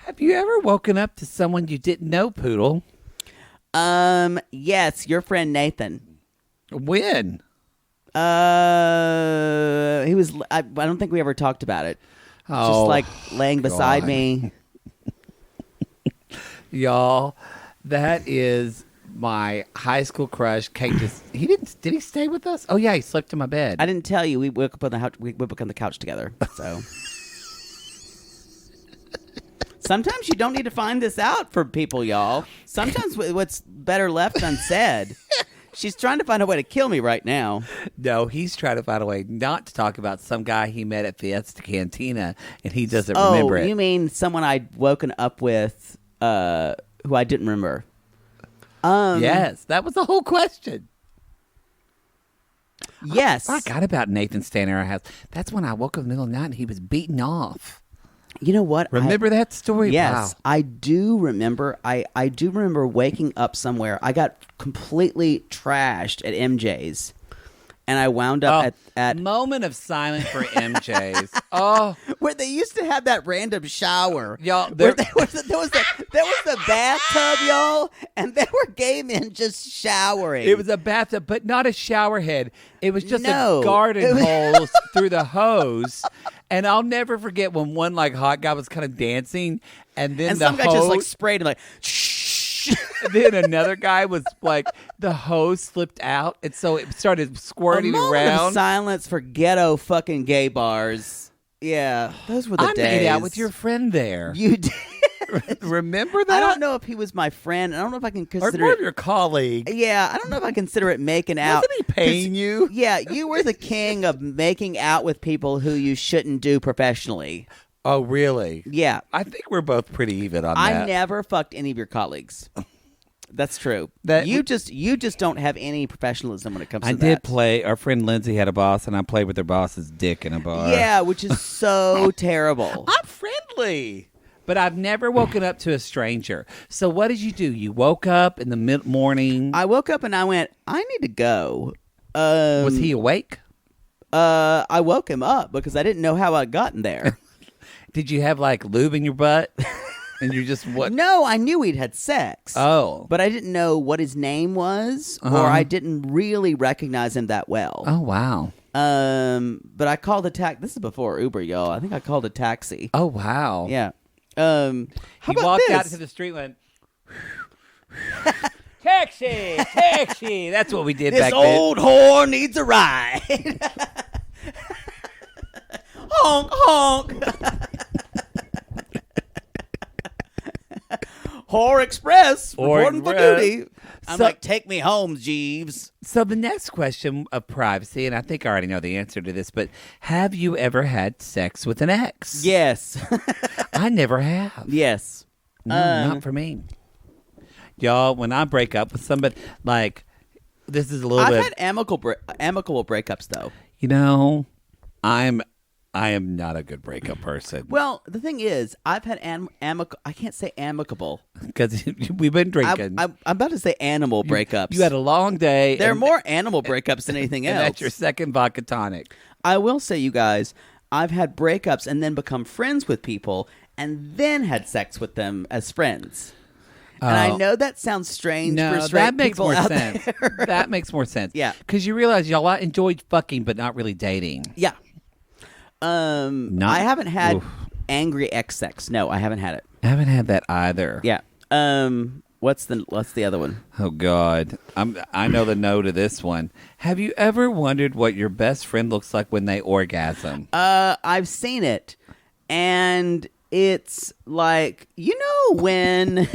Have you ever woken up to someone you didn't know, Poodle?
Yes, your friend Nathan.
When?
He was. I don't think we ever talked about it. Just like laying beside me.
Y'all, that is my high school crush. Kate did he stay with us? Oh yeah, he slept in my bed.
I didn't tell you. We woke up on the couch. We woke up on the couch together. So. Sometimes you don't need to find this out for people, y'all. Sometimes what's better left unsaid. She's trying to find a way to kill me right now.
No, he's trying to find a way not to talk about some guy he met at Fiesta Cantina, and he doesn't remember it.
Oh, you mean someone I'd woken up with who I didn't remember?
Yes, that was the whole question.
Yes.
I forgot about Nathan staying at our house. That's when I woke up in the middle of the night and he was beaten off.
You know what?
Remember that story?
Yes,
wow.
I do remember. I do remember waking up somewhere. I got completely trashed at MJ's, and I wound up at
moment of silence for MJ's. Oh,
where they used to have that random shower,
y'all.
There was the bathtub, y'all, and there were gay men just showering.
It was a bathtub, but not a shower head. It was just
No.
a garden hose through the hose. And I'll never forget when one like hot guy was kind of dancing, and then
some guy just like sprayed him like shh.
And then another guy was like the hose slipped out, and so it started squirting
a moment
around.
Of silence for ghetto fucking gay bars. Yeah, those were the days.
I made out with your friend there.
You did.
Remember that?
I don't know if he was my friend. I don't know if I can consider
or more
it
of your colleague.
Yeah, I don't know if I consider it making out.
Wasn't he paying you?
Yeah, you were the king of making out with people who you shouldn't do professionally.
Oh, really?
Yeah.
I think we're both pretty even on that.
I never fucked any of your colleagues. That's true. You just don't have any professionalism when it comes to that.
I did play. Our friend Lindsay had a boss, and I played with her boss's dick in a bar.
Yeah, which is so terrible.
I'm friendly. But I've never woken up to a stranger. So what did you do? You woke up in the mid-morning.
I woke up and I went, I need to go.
Was he awake?
I woke him up because I didn't know how I'd gotten there.
Did you have like lube in your butt? And you just what?
No, I knew we'd had sex.
Oh.
But I didn't know what his name was, or I didn't really recognize him that well.
Oh, wow.
But I called a taxi. This is before Uber, y'all. I think I called a taxi.
Oh, wow.
Yeah.
He walked out to the street and went, taxi. That's what we did back then.
This old whore needs a ride. Honk, honk. Whore Express, reporting for duty. I'm like, take me home, Jeeves.
So the next question of privacy, and I think I already know the answer to this, but have you ever had sex with an ex?
Yes.
I never have.
Yes.
No, not for me. Y'all, when I break up with somebody, like, this is a little bit...
I've had amicable breakups, though.
You know, I am not a good breakup person.
Well, the thing is, I've had I can't say amicable.
Because we've been drinking.
I'm about to say animal breakups.
You had a long day.
There are more animal breakups than anything else.
And that's your second vodka tonic.
I will say, you guys, I've had breakups and then become friends with people and then had sex with them as friends. And I know that sounds strange for straight
that makes
people
more
out
sense.
there.
That makes more sense.
Yeah.
Because you realize y'all enjoyed fucking but not really dating.
Yeah. I haven't had angry ex sex. No, I haven't had it.
I haven't had that either.
Yeah. What's the other one?
Oh God, I know the no to this one. Have you ever wondered what your best friend looks like when they orgasm?
I've seen it, and it's like, you know when.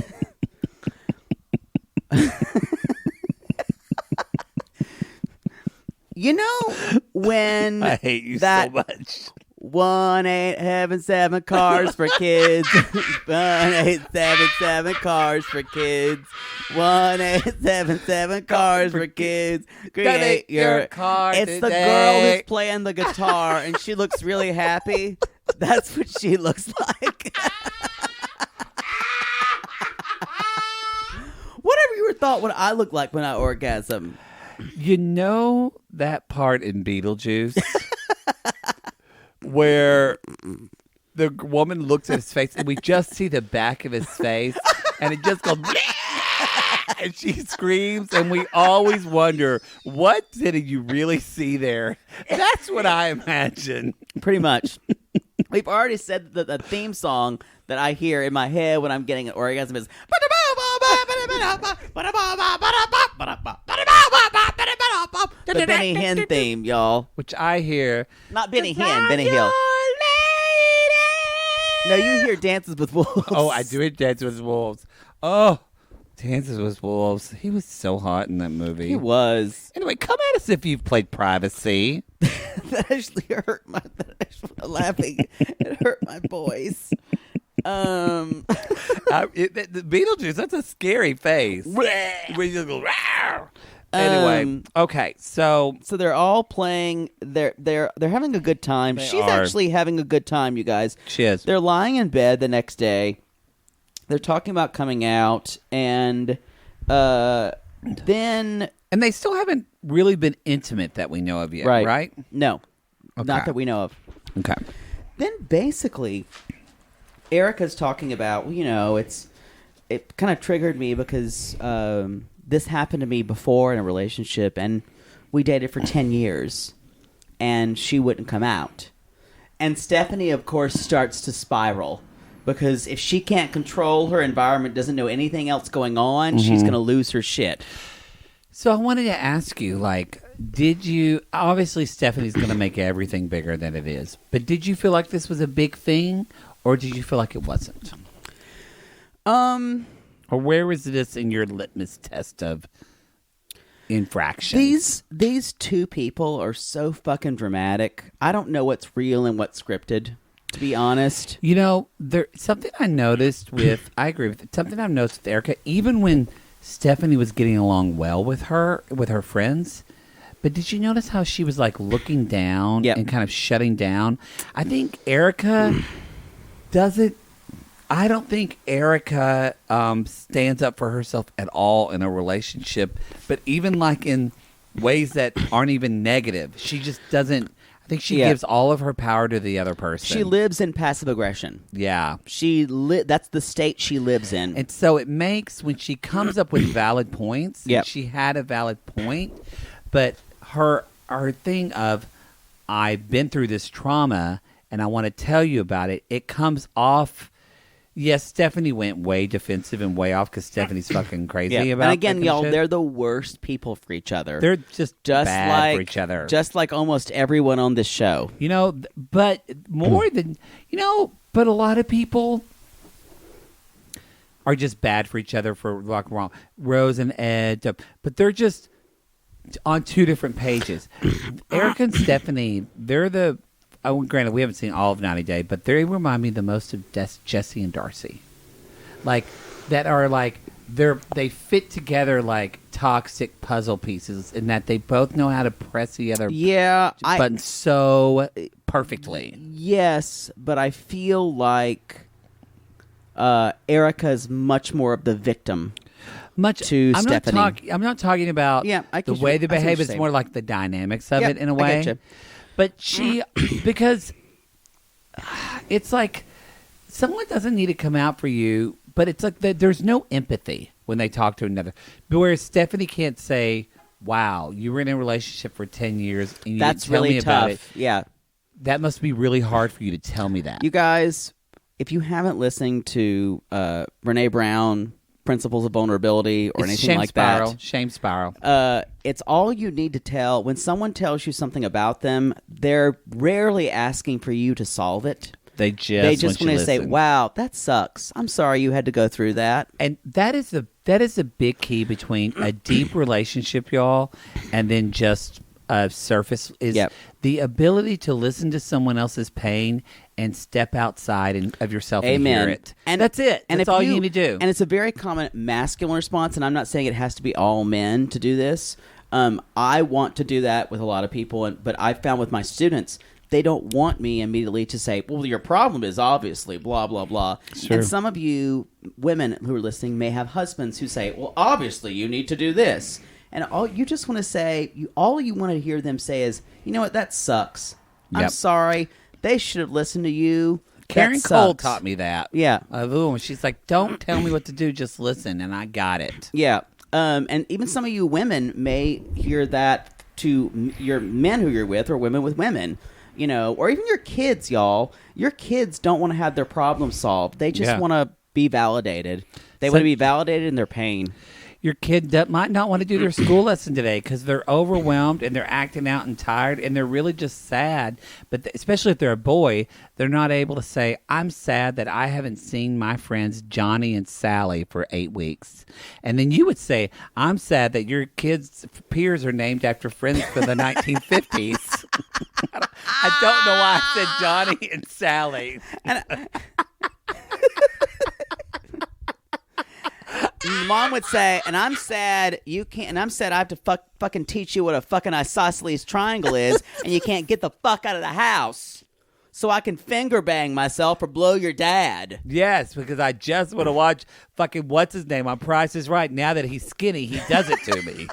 You know when
I hate you
that
so much.
1877 cars for kids. 1877 cars for kids. 1877 cars for kids. Create your
car.
It's
today.
the girl who's playing the guitar, and she looks really happy. That's what she looks like. Whatever you thought what I look like when I orgasm.
You know that part in Beetlejuice where the woman looks at his face and we just see the back of his face and it just goes and she screams and we always wonder, what did you really see there? That's what I imagine.
Pretty much. We've already said that the theme song that I hear in my head when I'm getting an orgasm is the Benny Hinn theme, y'all.
Which I hear.
Not Benny Hinn, Benny Hill. No, you hear Dances with Wolves.
Oh, I do hear Dances with Wolves. Oh, Dances with Wolves. He was so hot in that movie.
He was.
Anyway, come at us if you've played Privacy.
That actually hurt my laughing. It hurt my voice.
The Beetlejuice, that's a scary face. Where you just go, rawr. Anyway, okay, so
they're all playing. They're having a good time. She's actually having a good time, you guys.
She is.
They're lying in bed the next day. They're talking about coming out, and then
they still haven't really been intimate that we know of yet, right?
No,
okay.
Not that we know of.
Okay.
Then basically, Erika's talking about, it kind of triggered me because this happened to me before in a relationship, and we dated for 10 years, and she wouldn't come out. And Stephanie, of course, starts to spiral, because if she can't control her environment, doesn't know anything else going on, she's going to lose her shit.
So I wanted to ask you, obviously Stephanie's going to make everything bigger than it is, but did you feel like this was a big thing, or did you feel like it wasn't? Or where was this in your litmus test of infraction?
These two people are so fucking dramatic. I don't know what's real and what's scripted, to be honest.
Something I noticed with, I agree with it, something I've noticed with Erika, even when Stephanie was getting along well with her friends, but did you notice how she was looking down and kind of shutting down? I think Erika doesn't. I don't think Erika stands up for herself at all in a relationship, but even in ways that aren't even negative. She just doesn't. I think she gives all of her power to the other person.
She lives in passive aggression.
Yeah.
That's the state she lives in.
And so it makes, when she comes up with valid points, and she had a valid point, but her thing of, I've been through this trauma and I want to tell you about it, it comes off. Yes, Stephanie went way defensive and way off because Stephanie's fucking crazy about it.
And again, y'all, they're the worst people for each other.
They're just bad for each other.
Just like almost everyone on this show.
But more than, but a lot of people are just bad for each other for wrong. Rose and Ed, but they're just on two different pages. Erika and Stephanie, they're the... granted, we haven't seen all of 90 Day, but they remind me the most of Jesse and Darcy. That are they fit together like toxic puzzle pieces in that they both know how to press the other button so perfectly.
Yes, but I feel like Erika's much more of the victim. To Stephanie.
I'm not talking about the way they behave. It's more like the dynamics of it in a way.
I get you.
But she, because it's like someone doesn't need to come out for you, but it's like there's no empathy when they talk to another. Whereas Stephanie can't say, wow, you were in a relationship for 10 years and you didn't tell me about it.
Yeah.
That must be really hard for you to tell me that.
You guys, if you haven't listened to Brene Brown, Principles of Vulnerability, or anything like that.
Shame spiral.
It's all you need to tell. When someone tells you something about them, they're rarely asking for you to solve it.
They just
want to say, wow, that sucks. I'm sorry you had to go through that.
And that is a big key between a deep relationship, y'all, and then just of surface is the ability to listen to someone else's pain and step outside of yourself and hear it. And that's it. And that's all you need to do.
And it's a very common masculine response, and I'm not saying it has to be all men to do this. I want to do that with a lot of people, but I've found with my students, they don't want me immediately to say, well, your problem is obviously blah, blah, blah. Sure. And some of you women who are listening may have husbands who say, well, obviously you need to do this. And all you just want to say, all you want to hear them say is, you know what, that sucks. I'm sorry. They should have listened to you.
Karen Cole taught me that.
Yeah.
She's like, don't tell me what to do, just listen, and I got it.
Yeah. And even some of you women may hear that to your men who you're with or women with women. You know, or even your kids, y'all. Your kids don't want to have their problem solved. They just want to be validated. They want to be validated in their pain.
Your kid might not want to do their school lesson today because they're overwhelmed and they're acting out and tired and they're really just sad. But especially if they're a boy, they're not able to say, I'm sad that I haven't seen my friends Johnny and Sally for 8 weeks. And then you would say, I'm sad that your kids' peers are named after friends from the 1950s. I don't know why I said Johnny and Sally.
Mom would say, and I'm sad you can't, and I'm sad I have to fucking teach you what a fucking isosceles triangle is, and you can't get the fuck out of the house so I can finger bang myself or blow your dad.
Yes, because I just want to watch fucking what's his name on Price is Right. Now that he's skinny, he does it to me.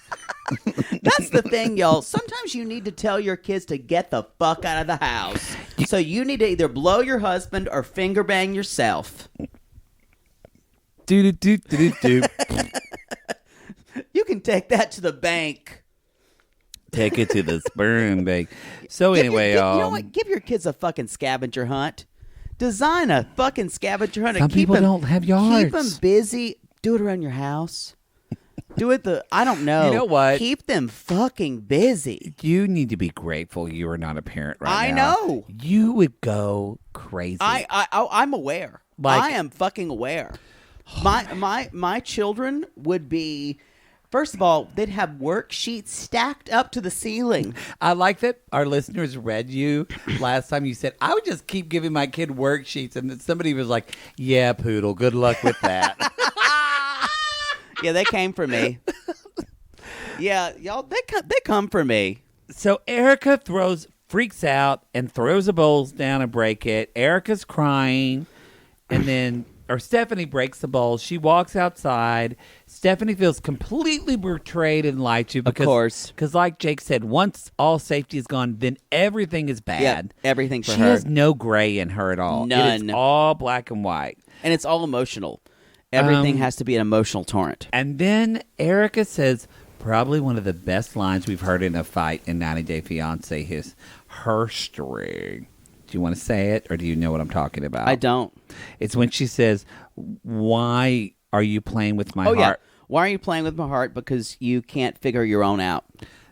That's the thing, y'all. Sometimes you need to tell your kids to get the fuck out of the house. So you need to either blow your husband or finger bang yourself.
You
can take that to the bank.
Take it to the sperm bank. So anyway,
you know what? Give your kids a fucking scavenger hunt. Design a fucking scavenger hunt.
Some people don't have yards.
Keep them busy. Do it around your house. Do it I don't know.
You know what?
Keep them fucking busy.
You need to be grateful you are not a parent right now.
I know.
You would go crazy.
I'm aware. I am fucking aware. My children would be, first of all, they'd have worksheets stacked up to the ceiling.
I like that our listeners read you last time. You said, I would just keep giving my kid worksheets. And then somebody was like, yeah, Poodle, good luck with that.
Yeah, they came for me. Yeah, y'all, they come for me.
So Erika freaks out and throws the bowls down and break it. Erika's crying. And then... Or Stephanie breaks the bowl. She walks outside. Stephanie feels completely betrayed and lied to. Because,
of course.
Because like Jake said, once all safety is gone, then everything is bad.
Yeah, everything for her.
She has no gray in her at all.
None.
It is all black and white.
And it's all emotional. Everything has to be an emotional torrent.
And then Erika says probably one of the best lines we've heard in a fight in 90 Day Fiancé is her string. Do you want to say it, or do you know what I'm talking about?
I don't.
It's when she says, why are you playing with my heart?
Yeah. Why are you playing with my heart? Because you can't figure your own out.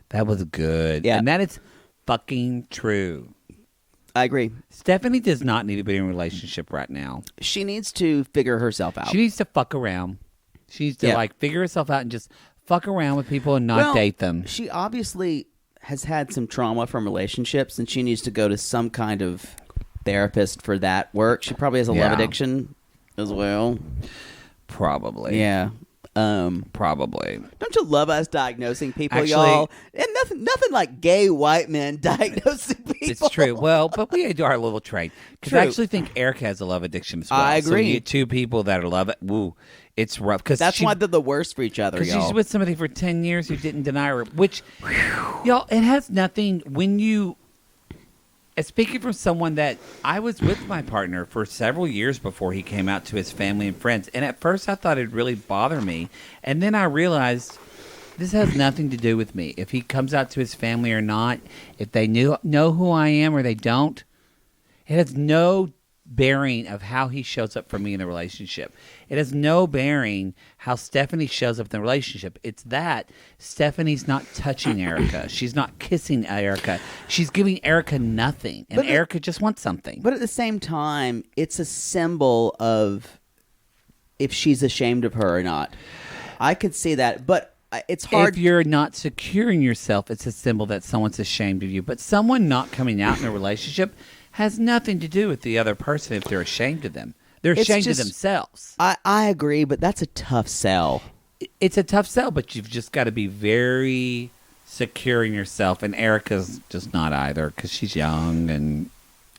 That was good.
Yeah.
And that is fucking true.
I agree.
Stephanie does not need to be in a relationship right now.
She needs to figure herself out.
She needs to fuck around. She needs to figure herself out and just fuck around with people and not date them.
She obviously has had some trauma from relationships, and she needs to go to some kind of therapist for that work. She probably has a love addiction as well.
Probably.
Yeah.
Probably.
Don't you love us diagnosing people, y'all? And nothing like gay white men diagnosing people.
It's true. Well, but we do our little trade. Because I actually think Erika has a love addiction as well.
I agree.
So you get two people that are love it. Woo. It's rough.
That's why they're the worst for each other, y'all.
Because she's with somebody for 10 years who didn't deny her. Which, y'all, it has nothing. When you... Speaking from someone that I was with my partner for several years before he came out to his family and friends. And at first I thought it'd really bother me. And then I realized this has nothing to do with me. If he comes out to his family or not, if they know who I am or they don't, it has no bearing of how he shows up for me in a relationship. It has no bearing how Stephanie shows up in the relationship. It's that Stephanie's not touching Erika. She's not kissing Erika. She's giving Erika nothing. And Erika just wants something.
But at the same time, it's a symbol of if she's ashamed of her or not. I could see that. But it's hard.
If you're not securing yourself, it's a symbol that someone's ashamed of you. But someone not coming out in a relationship has nothing to do with the other person if they're ashamed of them. They're ashamed of themselves.
I agree, but that's a tough sell.
It's a tough sell, but you've just got to be very secure in yourself. And Erika's just not either because she's young and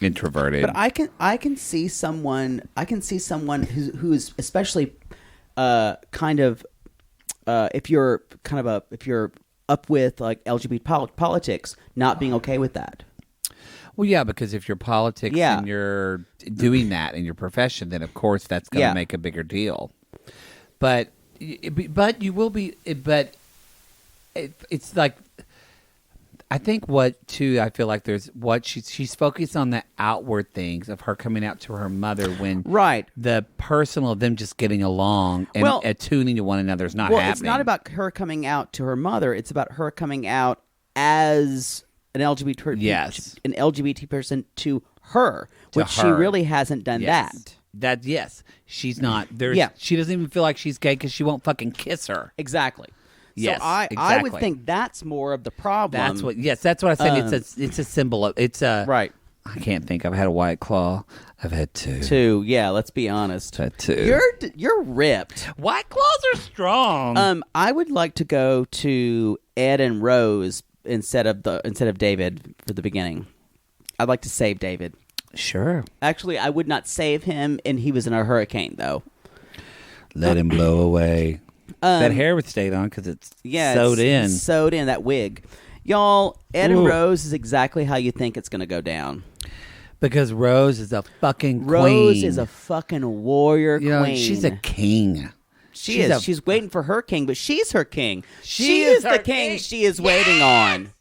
introverted.
But I can see someone who's especially kind of if you're up with like LGBT politics, not being okay with that.
Well, yeah, because if you're politics and you're doing that in your profession, then of course that's going to make a bigger deal. But you will be. But it's like, I think I feel like there's what she's focused on the outward things of her coming out to her mother when the personal of them just getting along and attuning to one another is not happening.
It's not about her coming out to her mother. It's about her coming out as an LGBT person to her, she really hasn't done that.
She's not. She doesn't even feel like she's gay because she won't fucking kiss her.
Exactly.
Yes,
so I would think that's more of the problem.
That's what I said. It's a symbol of
right.
I can't think. I've had a White Claw. I've had two.
Let's be honest.
I've had two.
You're ripped.
White Claws are strong.
I would like to go to Ed and Rose instead of David for the beginning. I'd like to save David.
Sure.
Actually, I would not save him, and he was in a hurricane, though.
Let him blow away. That hair would stay on because it's sewed in.
Sewed in, that wig. Y'all, Ed and Rose is exactly how you think it's going to go down.
Because Rose is a fucking queen.
Rose is a fucking warrior queen.
She's a king.
She is. She's waiting for her king, but she's her king. She is the king she is waiting on.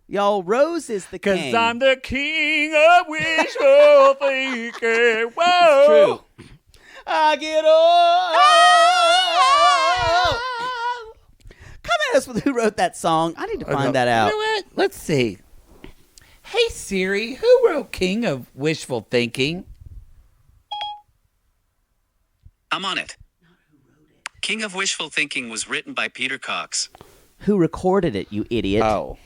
Y'all, Rose is the king.
Because I'm the king of wishful thinking. Whoa.
It's true. I get old. Come at us with who wrote that song. I need to find that out.
You know what? Let's see. Hey, Siri, who wrote King of Wishful Thinking?
I'm on it. King of Wishful Thinking was written by Peter Cox.
Who recorded it, you idiot?
Oh.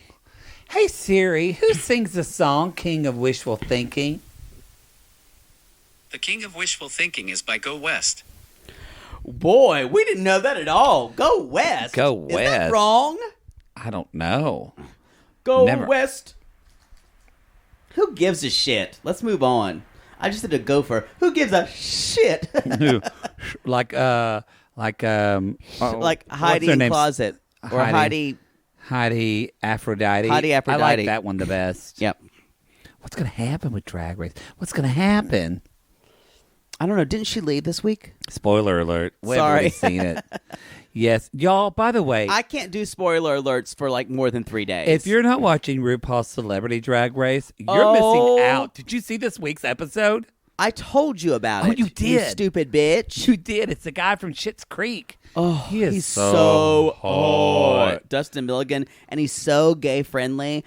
Hey, Siri, who sings the song King of Wishful Thinking?
The King of Wishful Thinking is by Go West.
Boy, we didn't know that at all. Go West.
Go West.
Is that wrong?
I don't know.
Go West. Who gives a shit? Let's move on. I just did a gopher. Who gives a shit?
like
Heidi in Closet or Heidi
Aphrodite.
Heidi Aphrodite.
I like that one the best.
Yep.
What's going to happen with Drag Race? What's going to happen?
I don't know. Didn't she leave this week?
Spoiler alert. We've
Sorry.
already seen it. Yes. Y'all, by the way.
I can't do spoiler alerts for like more than 3 days.
If you're not watching RuPaul's Celebrity Drag Race, you're missing out. Did you see this week's episode?
I told you about it.
Oh, you did.
You stupid bitch.
You did. It's the guy from Schitt's Creek.
Oh,
he's
so
hot.
Dustin Milligan, and he's so gay friendly.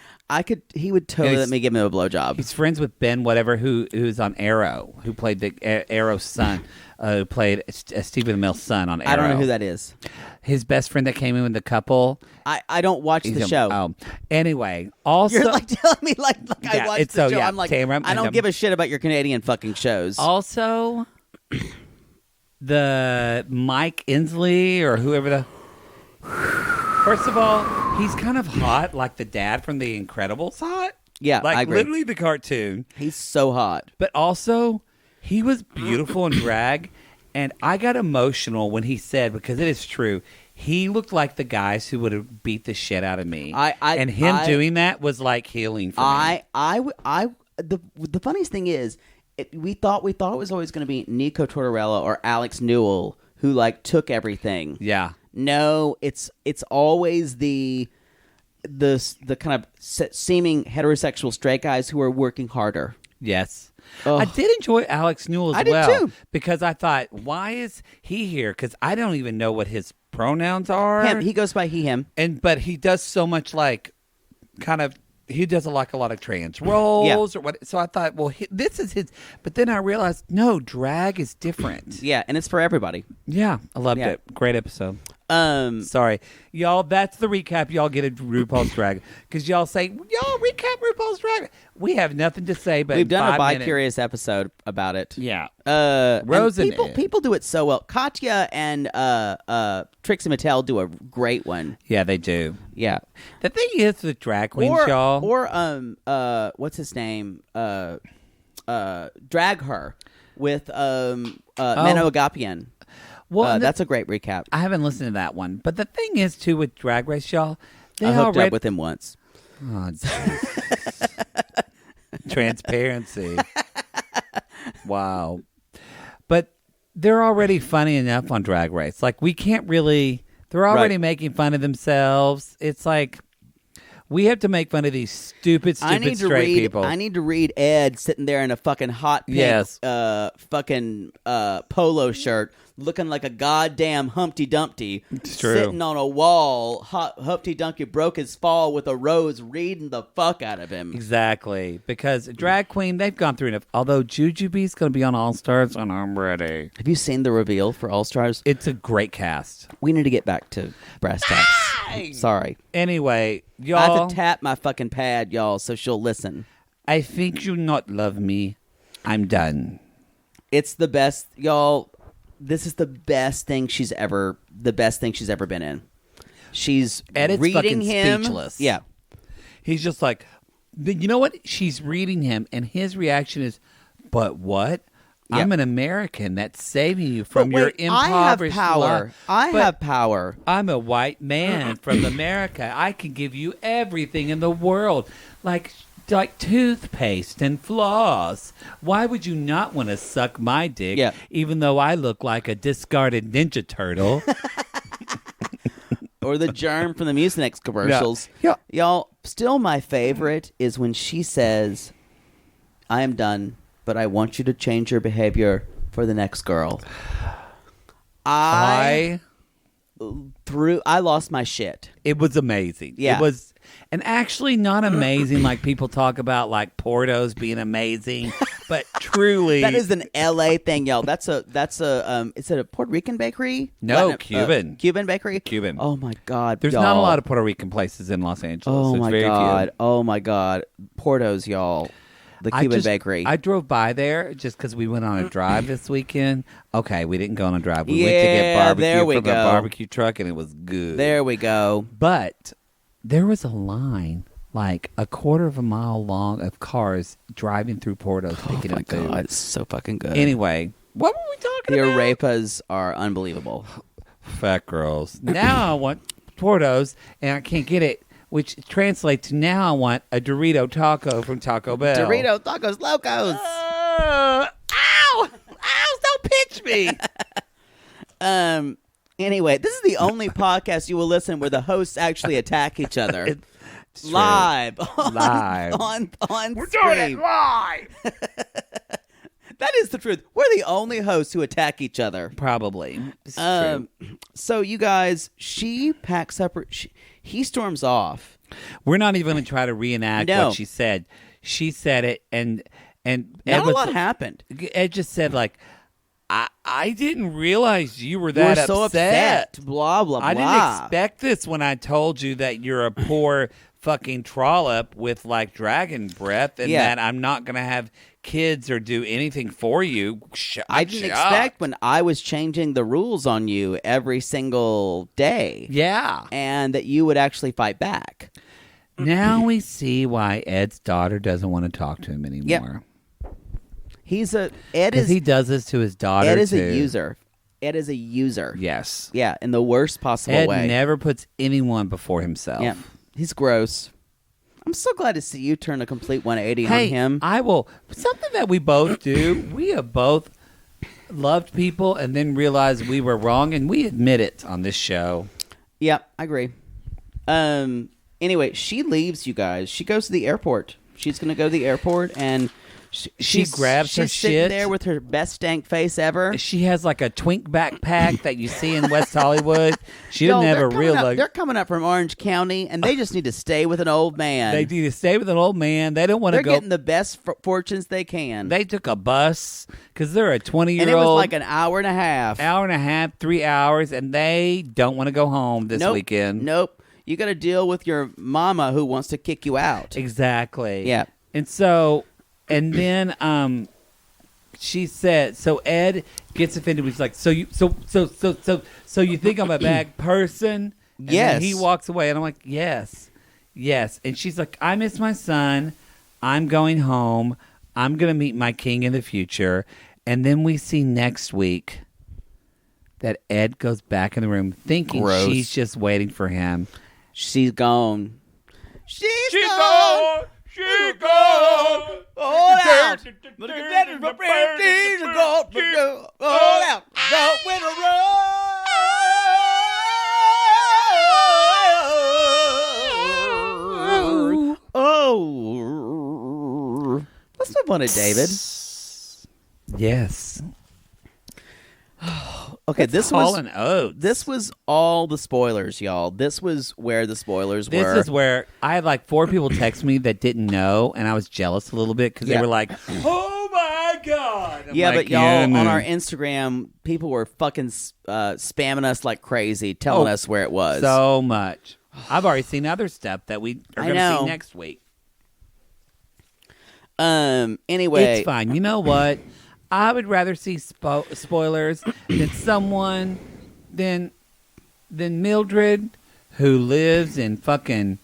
He would totally let me give him a blowjob.
He's friends with Ben, who's on Arrow, who played the Arrow's son, who played Stephen Amell's son on Arrow.
I don't know who that is.
His best friend that came in with the couple.
I don't watch the show.
Oh, anyway, also
you're like telling me like I watched the show.
Yeah,
I'm like,
Tamara,
I don't give a shit about your Canadian fucking shows.
Also, the Mike Inslee or whoever the. First of all, he's kind of hot, like the dad from The Incredibles. Hot,
yeah,
like
I agree.
literally the cartoon.
He's so hot,
but also he was beautiful in drag, and I got emotional when he said, because it is true, he looked like the guys who would have beat the shit out of me. And him doing that was like healing for me.
The funniest thing is, we thought it was always going to be Nico Tortorella or Alex Newell who like took everything.
Yeah.
No, it's always the kind of seeming heterosexual straight guys who are working harder.
Yes.
Ugh.
I did enjoy Alex Newell as well.
I did too.
Because I thought, why is he here? Because I don't even know what his pronouns are.
Him. He goes by he, him.
But he does so much like kind of, he does like a lot of trans roles or what. So I thought, well, this is his. But then I realized, no, drag is different.
Yeah, and it's for everybody.
Yeah, I loved it. Great episode. Sorry. Y'all, that's the recap y'all get at RuPaul's Drag. Because y'all say, y'all recap RuPaul's Drag. We have nothing to say, but
we've done a
5
bi-curious episode about it.
Yeah.
Rose and people do it so well. Katya and Trixie Mattel do a great one.
Yeah, they do.
Yeah.
The thing is with drag queens, y'all.
Or what's his name? Drag Her with Mano Agapian.
Well,
that's a great recap.
I haven't listened to that one. But the thing is, too, with Drag Race, y'all.
I hooked up with him once.
Oh, transparency. Wow. But they're already funny enough on Drag Race. Like, we can't really... They're already making fun of themselves. It's like... We have to make fun of these stupid straight people.
I need to read Ed sitting there in a fucking hot pink fucking polo shirt, looking like a goddamn Humpty Dumpty, sitting on a wall. Humpty Dumpty broke his fall with a rose, reading the fuck out of him.
Exactly, because drag queen, they've gone through enough. Although Jujubee's going to be on All Stars, and I'm ready.
Have you seen the reveal for All Stars?
It's a great cast.
We need to get back to brass tacks. Sorry.
Anyway, y'all.
I have to tap my fucking pad, y'all, so she'll listen.
I think you not love me. I'm done.
It's the best, y'all. This is the best thing she's ever been in. She's
Edit's
reading him.
Speechless.
Yeah.
He's just like, you know what? She's reading him, and his reaction is, but what?
Yeah.
I'm an American that's saving you from your impoverished life.
I have power.
I'm a white man from America. I can give you everything in the world, like toothpaste and floss. Why would you not want to suck my dick, even though I look like a discarded Ninja Turtle?
Or the germ from the Mucinex commercials.
Yeah.
Y'all, still my favorite is when she says, I am done, but I want you to change your behavior for the next girl. I lost my shit.
It was amazing.
Yeah.
It was, and actually not amazing like people talk about, like Portos being amazing, but truly.
That is an LA thing, y'all. That's a is it a Puerto Rican bakery?
No, Cuban.
Cuban bakery?
Cuban.
Oh my God.
There's not a lot of Puerto Rican places in Los Angeles.
Oh
It's
my
very
God.
few.
Oh my God. Portos, y'all. The Cuban bakery.
I drove by there just because we went on a drive this weekend. Okay, we didn't go on a drive. We went to get barbecue from the barbecue truck, and it was good.
There we go.
But there was a line like a quarter of a mile long of cars driving through Portos picking up food.
God, it's so fucking good.
Anyway, what were we talking about?
The arepas are unbelievable.
Fat girls. Now I want Portos, and I can't get it. Which translates to now I want a Dorito taco from Taco Bell.
Dorito Tacos Locos.
Ow! Ow! Don't pitch me.
Anyway, this is the only podcast you will listen where the hosts actually attack each other. Live. On
We're
stream.
doing it live.
That is the truth. We're the only hosts who attack each other.
Probably. It's true.
So you guys, she packs up he storms off.
We're not even going to try to reenact what she said. She said it, and
not a lot happened.
Ed just said, like, I didn't realize you were that
so upset. Blah, blah, blah.
I didn't expect this when I told you that you're a poor fucking trollop with, like, dragon breath and that I'm not going to have kids or do anything for you.
I didn't expect when I was changing the rules on you every single day.
Yeah.
And that you would actually fight back.
Now we see why Ed's daughter doesn't want to talk to him anymore.
Yep.
He does this to his daughter.
Ed is a user. Ed is a user.
Yes.
Yeah, in the worst possible way.
Ed never puts anyone before himself.
Yeah. He's gross. I'm so glad to see you turn a complete 180 on him.
I will. Something that we both do. We have both loved people and then realized we were wrong, and we admit it on this show.
Yeah, I agree. Anyway, she leaves you guys. She goes to the airport. She's going to go to the airport, and
She grabs her
she's sitting
shit.
there with her best stank face ever.
She has like a twink backpack that you see in West Hollywood. She doesn't have a real.
They're coming up from Orange County, and they just need to stay with an old man.
They need to stay with an old man. They don't want to go.
They're getting the best fortunes they can.
They took a bus because they're a 20-year-old.
And it was like an hour and a half.
3 hours, and they don't want to go home this weekend.
Nope. You got to deal with your mama who wants to kick you out.
Exactly.
Yeah.
And so, and then she said, so Ed gets offended. He's like, so you think I'm a bad person? And
yes.
then he walks away, and I'm like, yes. And she's like, I miss my son. I'm going home. I'm going to meet my king in the future. And then we see next week that Ed goes back in the room thinking she's just waiting for him.
She's gone. She's gone.
She's gone.
All out. But that is my friend. She's gone. All out. Go with a roll. Oh. Let's move on to David.
Yes.
Okay, this was all the spoilers, y'all. This was where the spoilers were.
This is where I had like 4 people text me that didn't know, and I was jealous a little bit because they were like, "Oh my god!" I'm like,
but y'all on our Instagram, people were fucking spamming us like crazy, telling us where it was.
So much. I've already seen other stuff that we are going to see next week.
Anyway,
it's fine. You know what? I would rather see spoilers than someone than Mildred, who lives in fucking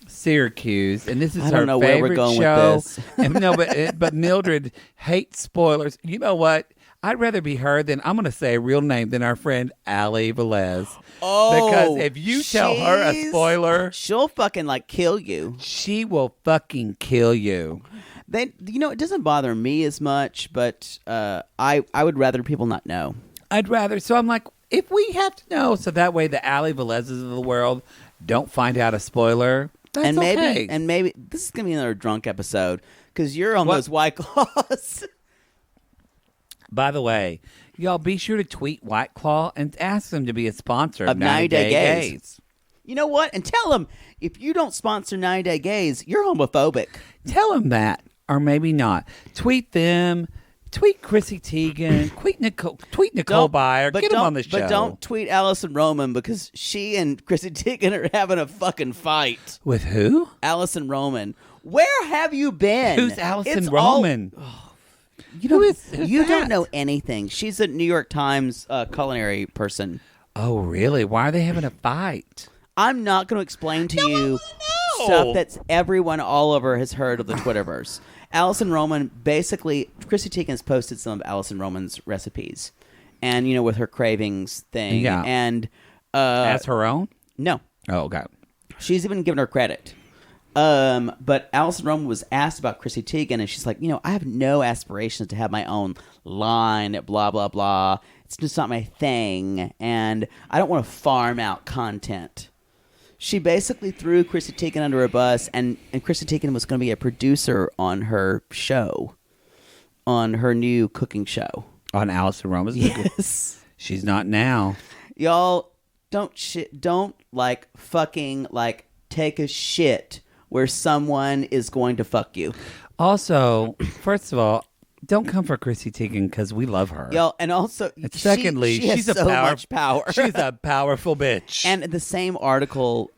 Syracuse, and this is her favorite
where we're going
show.
with this.
And no, but Mildred hates spoilers. You know what? I'd rather be her than, I'm going to say a real name, than our friend Allie Velez.
Oh,
because if you tell her a spoiler,
she'll fucking like kill you.
She will fucking kill you.
It doesn't bother me as much, but I would rather people not know.
I'd rather. So I'm like, if we have to know, so that way the Allie Velezes of the world don't find out a spoiler. That's
and maybe,
okay.
And maybe this is gonna be another drunk episode because you're on those White Claws.
By the way, y'all be sure to tweet White Claw and ask them to be a sponsor of
90 Day Gays. You know what? And tell them if you don't sponsor 90 Day Gays, you're homophobic.
Tell them that. Or maybe not. Tweet them. Tweet Chrissy Teigen. Tweet Nicole Byer. Get them on the show.
But don't tweet Allison Roman because she and Chrissy Teigen are having a fucking fight.
With who?
Allison Roman. Where have you been?
Who's Allison Roman?
You don't know anything. She's a New York Times culinary person.
Oh, really? Why are they having a fight?
I'm not going to explain to you stuff that's everyone all over has heard of the Twitterverse. Allison Roman, basically, Chrissy Teigen's posted some of Allison Roman's recipes. And, with her cravings thing.
Yeah.
And
as her own?
No.
Oh, okay.
She's even given her credit. But Allison Roman was asked about Chrissy Teigen, and she's like, I have no aspirations to have my own line, blah, blah, blah. It's just not my thing, and I don't want to farm out content. She basically threw Chrissy Teigen under a bus, and Chrissy Teigen was going to be a producer on her show, on her new cooking show.
On Allison Roman's?
Yes.
She's not now.
Y'all, don't fucking take a shit where someone is going to fuck you.
Also, first of all, don't come for Chrissy Teigen because we love her.
Y'all, and also,
secondly,
she's
so
much power.
She's a powerful bitch.
And the same article,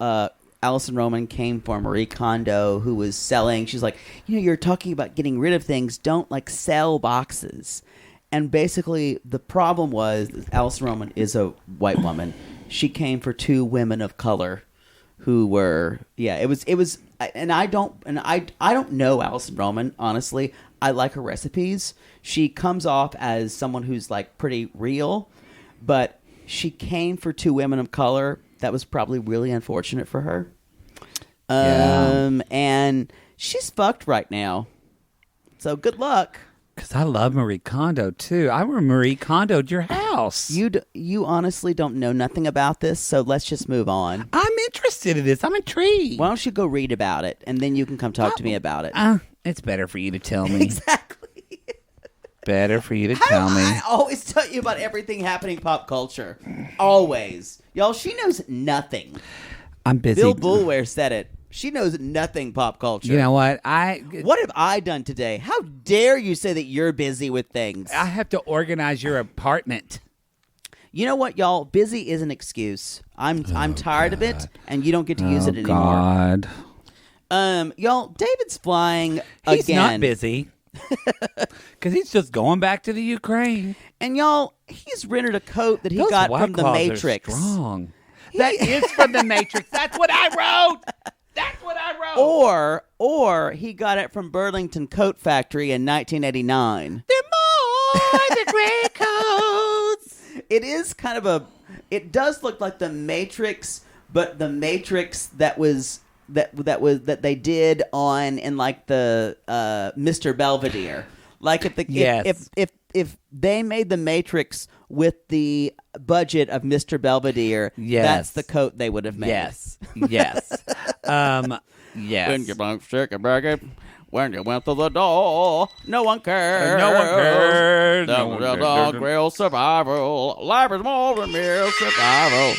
Allison Roman came for Marie Kondo, who was selling. She's like, you're talking about getting rid of things. Don't sell boxes. And basically, the problem was Allison Roman is a white woman. She came for 2 women of color who were it was. And I don't know Allison Roman, honestly. I like her recipes. She comes off as someone who's pretty real, but she came for 2 women of color. That was probably really unfortunate for her. And she's fucked right now. So good luck.
Because I love Marie Kondo too. I remember Marie Kondo'd your house.
You honestly don't know nothing about this, so let's just move on.
I'm interested in this. I'm intrigued.
Why don't you go read about it, and then you can come talk to me about it.
It's better for you to tell me.
Exactly.
better for you to tell me.
I always tell you about everything happening pop culture. Always. Y'all, she knows nothing.
I'm busy.
Bill Bulwer said it. She knows nothing pop culture.
You know what?
What have I done today? How dare you say that you're busy with things?
I have to organize your apartment.
You know what, y'all? Busy is an excuse. I'm tired of it, and you don't get to use it anymore.
God.
Y'all, David's flying
He's
again.
not busy. Because he's just going back to the Ukraine.
And y'all, he's rented a coat that he
Those
got
White
from the
Claws
Matrix.
Are strong. That is from the Matrix. That's what I wrote. That's what I wrote.
Or he got it from Burlington Coat Factory in 1989.
They're more the gray coats.
It is kind of it does look like the Matrix, but the Matrix that they did in like the Mr. Belvedere. Like if they made the Matrix with the budget of Mr. Belvedere, that's the coat they would have made.
Yes. Yes. Yes.
When you bump, shake a bracket, when you went to the door, no one cares.
No one cares.
The
No one cares.
dog real survival. Life is more than mere survival.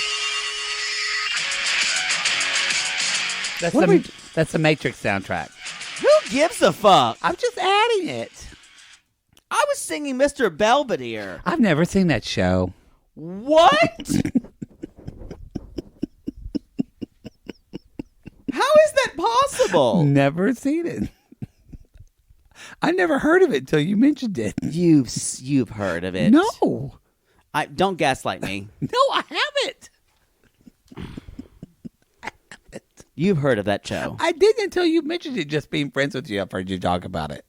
That's the Matrix soundtrack.
Who gives a fuck?
I'm just adding it.
I was singing Mr. Belvedere.
I've never seen that show.
What? How is that possible?
Never seen it. I never heard of it until you mentioned it.
You've heard of it?
No.
Don't gaslight me.
No, I haven't.
You've heard of that show.
I didn't until you mentioned it. Just being friends with you, I've heard you talk about it.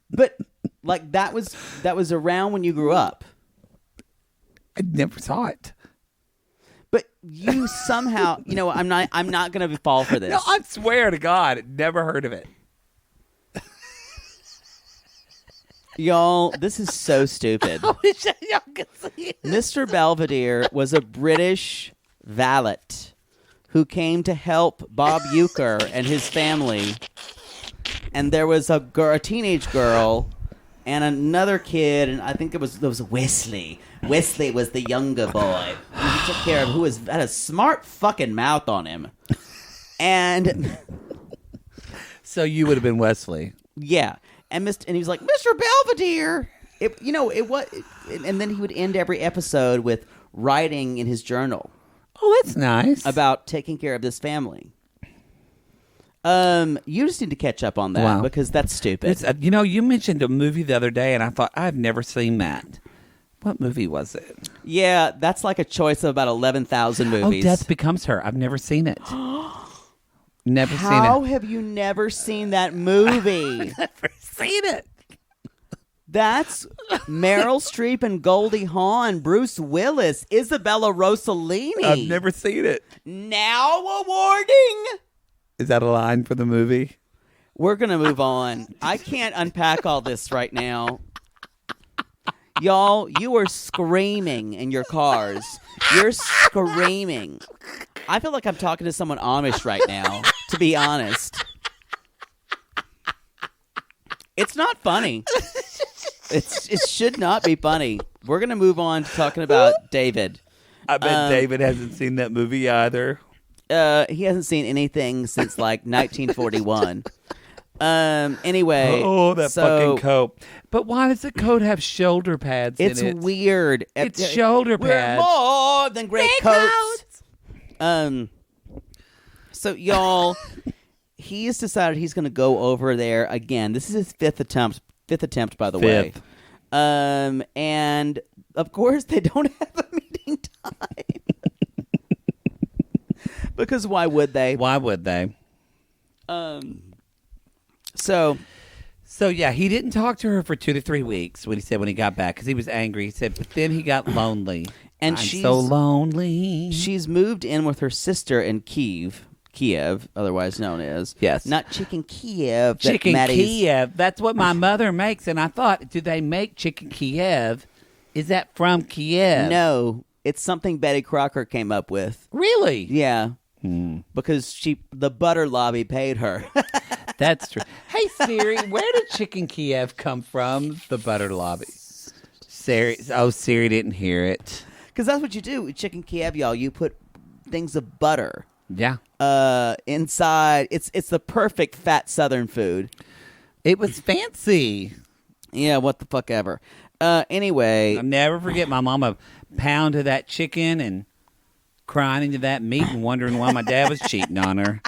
But like that was around when you grew up.
I never saw it.
But you somehow, I'm not going to fall for this.
No, I swear to God, never heard of it.
Y'all, this is so stupid.
I wish y'all could see it.
Mr. Belvedere was a British valet who came to help Bob Euchre and his family. And there was a teenage girl and another kid, and I think there was Wesley. Wesley was the younger boy who he took care of, who had a smart fucking mouth on him. And
So you would have been Wesley.
yeah, and he was like, Mr. Belvedere. And then he would end every episode with writing in his journal.
Oh, that's nice.
About taking care of this family. You just need to catch up on that because that's stupid.
You mentioned a movie the other day, and I thought, I've never seen that. What movie was it?
Yeah, that's like a choice of about 11,000 movies.
Oh, Death Becomes Her. I've never seen it. Never seen it.
How have you never seen that movie?
Never seen it.
That's Meryl Streep and Goldie Hawn, Bruce Willis, Isabella Rossellini.
I've never seen it.
Now a warning.
Is that a line for the movie?
We're going to move on. I can't unpack all this right now. Y'all, you are screaming in your cars. You're screaming. I feel like I'm talking to someone Amish right now, to be honest. It's not funny. It should not be funny. We're going to move on to talking about David.
I bet David hasn't seen that movie either.
He hasn't seen anything since like 1941. Anyway.
Oh, that fucking coat. But why does the coat have shoulder pads in it?
It's weird.
It's shoulder pads.
We're more than great coats. So y'all, he's decided he's going to go over there again. This is his fifth attempt, by the way. And of course they don't have a meeting time. Because why would they?
Why would they? So yeah, he didn't talk to her for 2 to 3 weeks. What he said when he got back, because he was angry. He said, but then he got lonely.
And
I'm
she's
so lonely.
She's moved in with her sister in Kiev, otherwise known as not Chicken Kiev.
Chicken Kiev. That's what my mother makes. And I thought, do they make Chicken Kiev? Is that from Kiev?
No, it's something Betty Crocker came up with.
Really?
Yeah. Because the butter lobby paid her.
That's true. Hey, Siri, where did Chicken Kiev come from? The butter lobby. Siri didn't hear it.
Because that's what you do with chicken Kiev, y'all. You put things of butter.
Yeah.
Inside. It's the perfect fat Southern food.
It was fancy.
Yeah, what the fuck ever. Anyway.
I'll never forget my mama pounded that chicken and crying into that meat and wondering why my dad was cheating on her.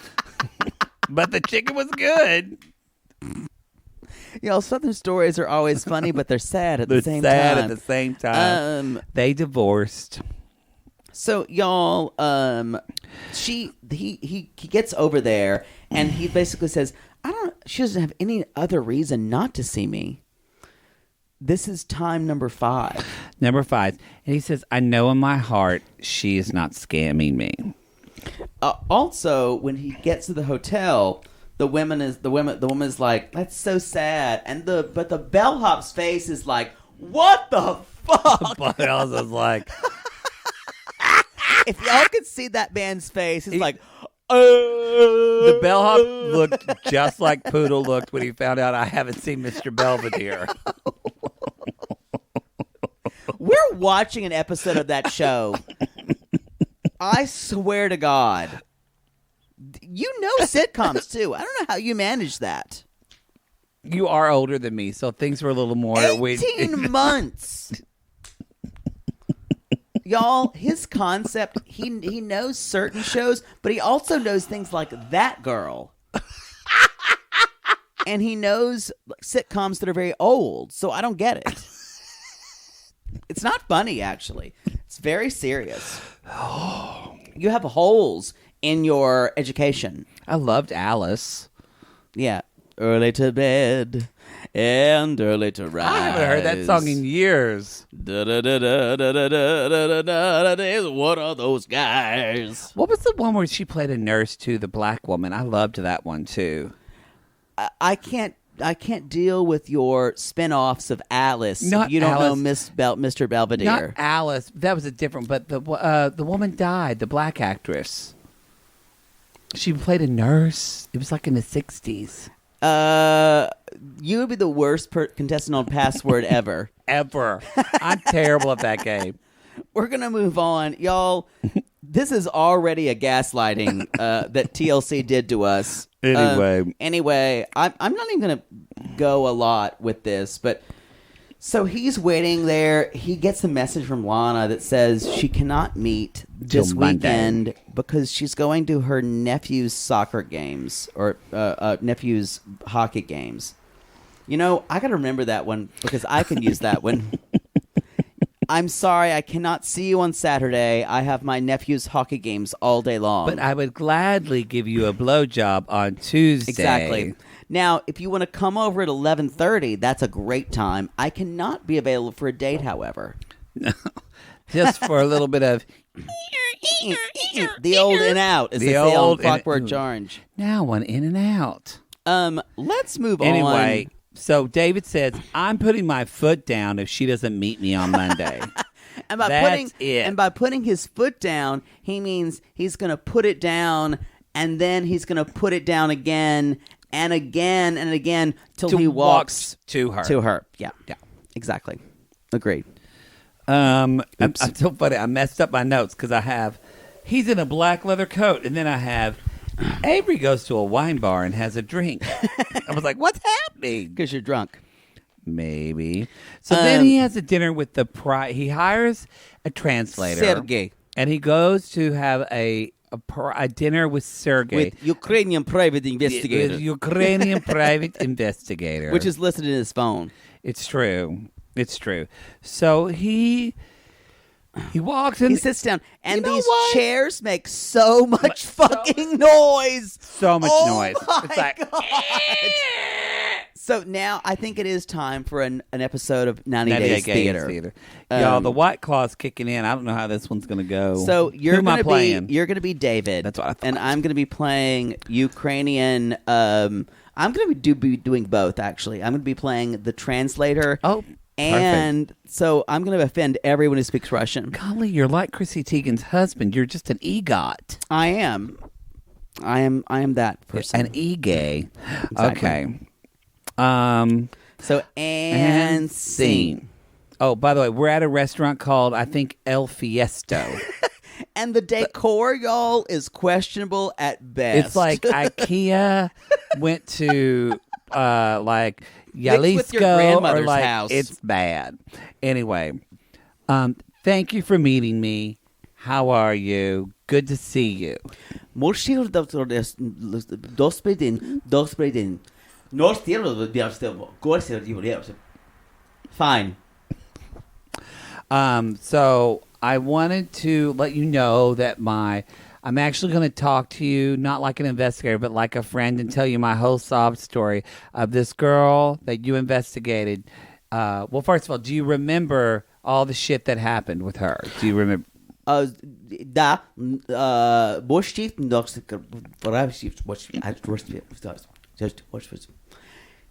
But the chicken was good.
Southern stories are always funny, but they're sad at the same time.
Sad at the same time. They divorced.
So, y'all, he gets over there, and he basically says, she doesn't have any other reason not to see me. This is time number 5.
Number 5. And he says, I know in my heart she is not scamming me.
Also, when he gets to the hotel, the woman is like, that's so sad. But the bellhop's face is like, what the fuck?
But Elsa's like,
if y'all could see that man's face, he's like,
the bellhop looked just like Poodle looked when he found out I haven't seen Mr. Belvedere.
We're watching an episode of that show. I swear to God. You know sitcoms, too. I don't know how you manage that.
You are older than me, so things were a little more...
18 months. Y'all, his concept, he knows certain shows, but he also knows things like That Girl. And he knows sitcoms that are very old, so I don't get it. It's not funny, actually. It's very serious. You have holes in your education.
I loved Alice.
Yeah. Early to bed and early to rise.
I haven't heard that song in years.
What are those guys?
What was the one where she played a nurse to the black woman? I loved that one too.
I can't deal with your spin-offs of Alice.
Not
if you don't
Alice.
know Mr. Belvedere.
Not Alice. That was a different. But the woman died. The black actress. She played a nurse. It was like in the 60s.
You would be the worst contestant on Password ever.
Ever. I'm terrible at that game.
We're going to move on. Y'all, this is already a gaslighting that TLC did to us.
Anyway,
I'm not even going to go a lot with this, but so he's waiting there. He gets a message from Lana that says she cannot meet this weekend because she's going to her nephew's soccer games or nephew's hockey games. I got to remember that one because I can use that one. I'm sorry, I cannot see you on Saturday. I have my nephew's hockey games all day long.
But I would gladly give you a blowjob on Tuesday.
Exactly. Now, if you want to come over at 11:30, that's a great time. I cannot be available for a date, however.
No, just for a little bit of...
the old and out, as they say on Clockwork Orange.
Now one in and out.
Let's move on.
Anyway, so David says, I'm putting my foot down if she doesn't meet me on Monday.
And by putting his foot down, he means he's going to put it down, and then he's going to put it down again and again and again till he walks
to her.
To her. Yeah. Exactly. Agreed.
I'm so funny. I messed up my notes because I have he's in a black leather coat, and then I have Avery goes to a wine bar and has a drink. I was like, what's happening?
Because you're drunk.
Maybe. So then he has a dinner with he hires a translator.
Sergey.
And he goes to have a dinner with Sergey.
With Ukrainian private investigator.
With Ukrainian private investigator.
Which is listed in his phone.
It's true. It's true. So he walks in.
He sits down. And these chairs make so much fucking noise.
So much noise.
It's like, God. So now I think it is time for an episode of 90 Days Theater.
Y'all, the White Claw's kicking in. I don't know how this one's going to go.
So you're going to be David.
That's what I thought.
And I'm going to be playing Ukrainian. I'm going to be doing both, actually. I'm going to be playing the translator.
Oh,
and
perfect.
So I'm going to offend everyone who speaks Russian.
Golly, you're like Chrissy Teigen's husband. You're just an EGOT.
I am. I am that person.
An e-gay.
Exactly.
Okay.
So, and scene.
Oh, by the way, we're at a restaurant called, I think, El Fiesto.
And the decor, y'all, is questionable at best.
It's like IKEA went to like
Mixed with your
Jalisco, or
grandmother's
like
house.
it's bad. Anyway, thank you for meeting me. How are you? Good to see you.
Fine.
So I wanted to let you know that I'm actually going to talk to you, not like an investigator, but like a friend, and tell you my whole sob story of this girl that you investigated. Well, first of all, do you remember all the shit that happened with her? Do you remember?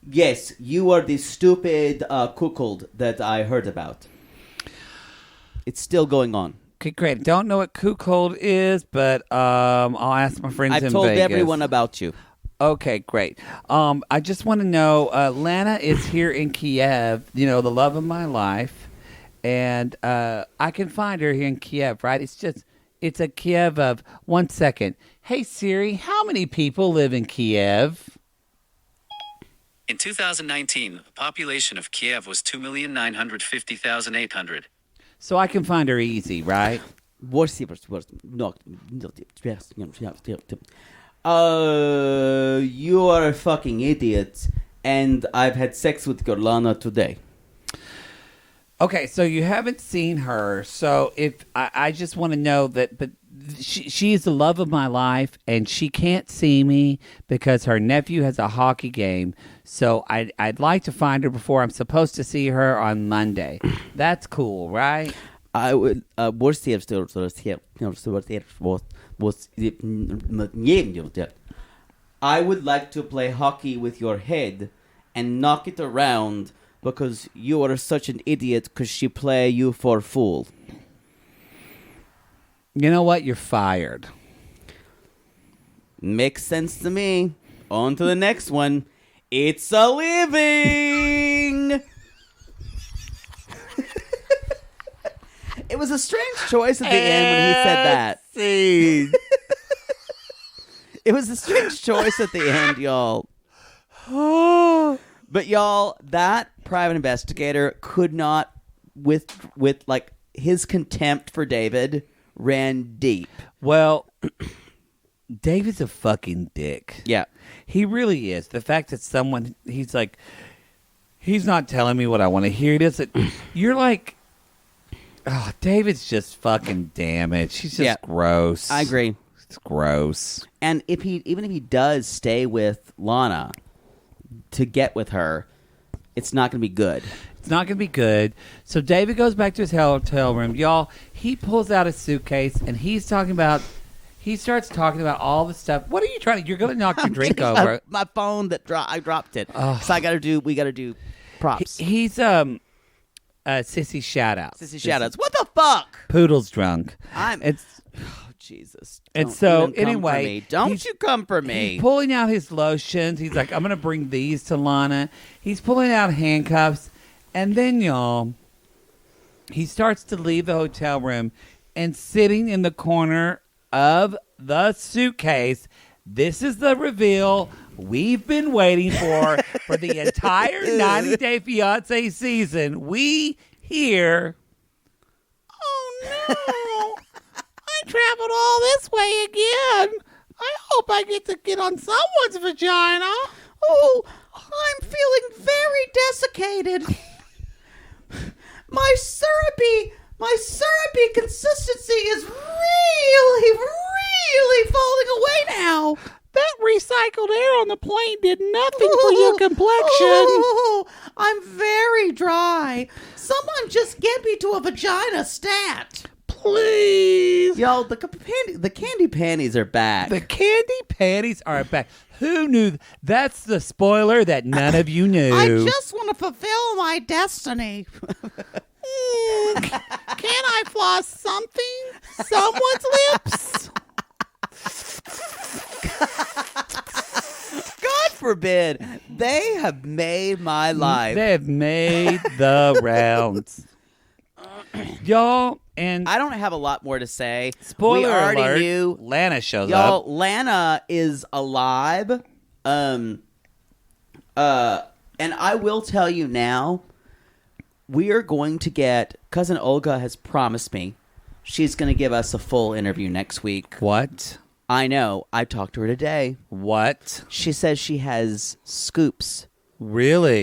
Yes, you are the stupid cuckold that I heard about. It's still going on.
Okay, great. Don't know what cuckold is, but I'll ask my friends in Vegas.
I've told everyone about you.
Okay, great. I just want to know, Lana is here in Kiev, the love of my life, and I can find her here in Kiev, right? It's a Kiev of, 1 second. Hey, Siri, how many people live in Kiev?
In 2019, the population of Kiev was 2,950,800.
So I can find her easy, right?
You are a fucking idiot, and I've had sex with your Lana today.
Okay, so you haven't seen her, so if I just want to know that, but she's the love of my life, and she can't see me because her nephew has a hockey game. So I'd like to find her before I'm supposed to see her on Monday. That's cool, right?
I would. I would like to play hockey with your head and knock it around because you are such an idiot because she play you for fool.
You know what? You're fired.
Makes sense to me. On to the next one. It's a living. It was a strange choice at the end when he said that. It was a strange choice at the end, y'all. But y'all, that private investigator could not, with like his contempt for David, ran deep.
Well, David's a fucking dick.
Yeah.
He really is. The fact that he's like, he's not telling me what I want to hear. You're like, oh, David's just fucking damaged. He's just gross.
I agree.
It's gross.
And even if he does stay with Lana to get with her, it's not going to be good.
It's not going to be good. So David goes back to his hotel room. Y'all, he pulls out his suitcase and he starts talking about all the stuff. What are you trying to? You're going to knock your drink over.
My phone I dropped it. So we got to do props.
He's sissy shoutouts.
Sissy shoutouts. What the fuck?
Poodle's drunk.
Jesus.
And so anyway,
don't you come for me.
He's pulling out his lotions. He's like, I'm going to bring these to Lana. He's pulling out handcuffs. And then, y'all, he starts to leave the hotel room, and sitting in the corner of the suitcase, this is the reveal we've been waiting for the entire 90 Day Fiancé season. We hear, oh no, I traveled all this way again. I hope I get to get on someone's vagina.
Oh, I'm feeling very desiccated. My syrupy consistency is really, really falling away now.
That recycled air on the plane did nothing for your complexion.
Oh, I'm very dry. Someone just get me to a vagina stat.
Please.
Y'all, the candy panties are back.
The candy panties are back. Who knew? That's the spoiler that none of you knew.
I just want to fulfill my destiny.
Can I floss something? Someone's lips?
forbid. They have made my life.
They have made the rounds. Y'all, and
I don't have a lot more to say.
spoiler
we already
alert,
knew.
Lana shows
Y'all,
up.
Lana is alive. And I will tell you now, we are going to get, Cousin Olga has promised me, she's going to give us a full interview next week.
What?
I know. I talked to her today.
What?
She says she has scoops.
Really?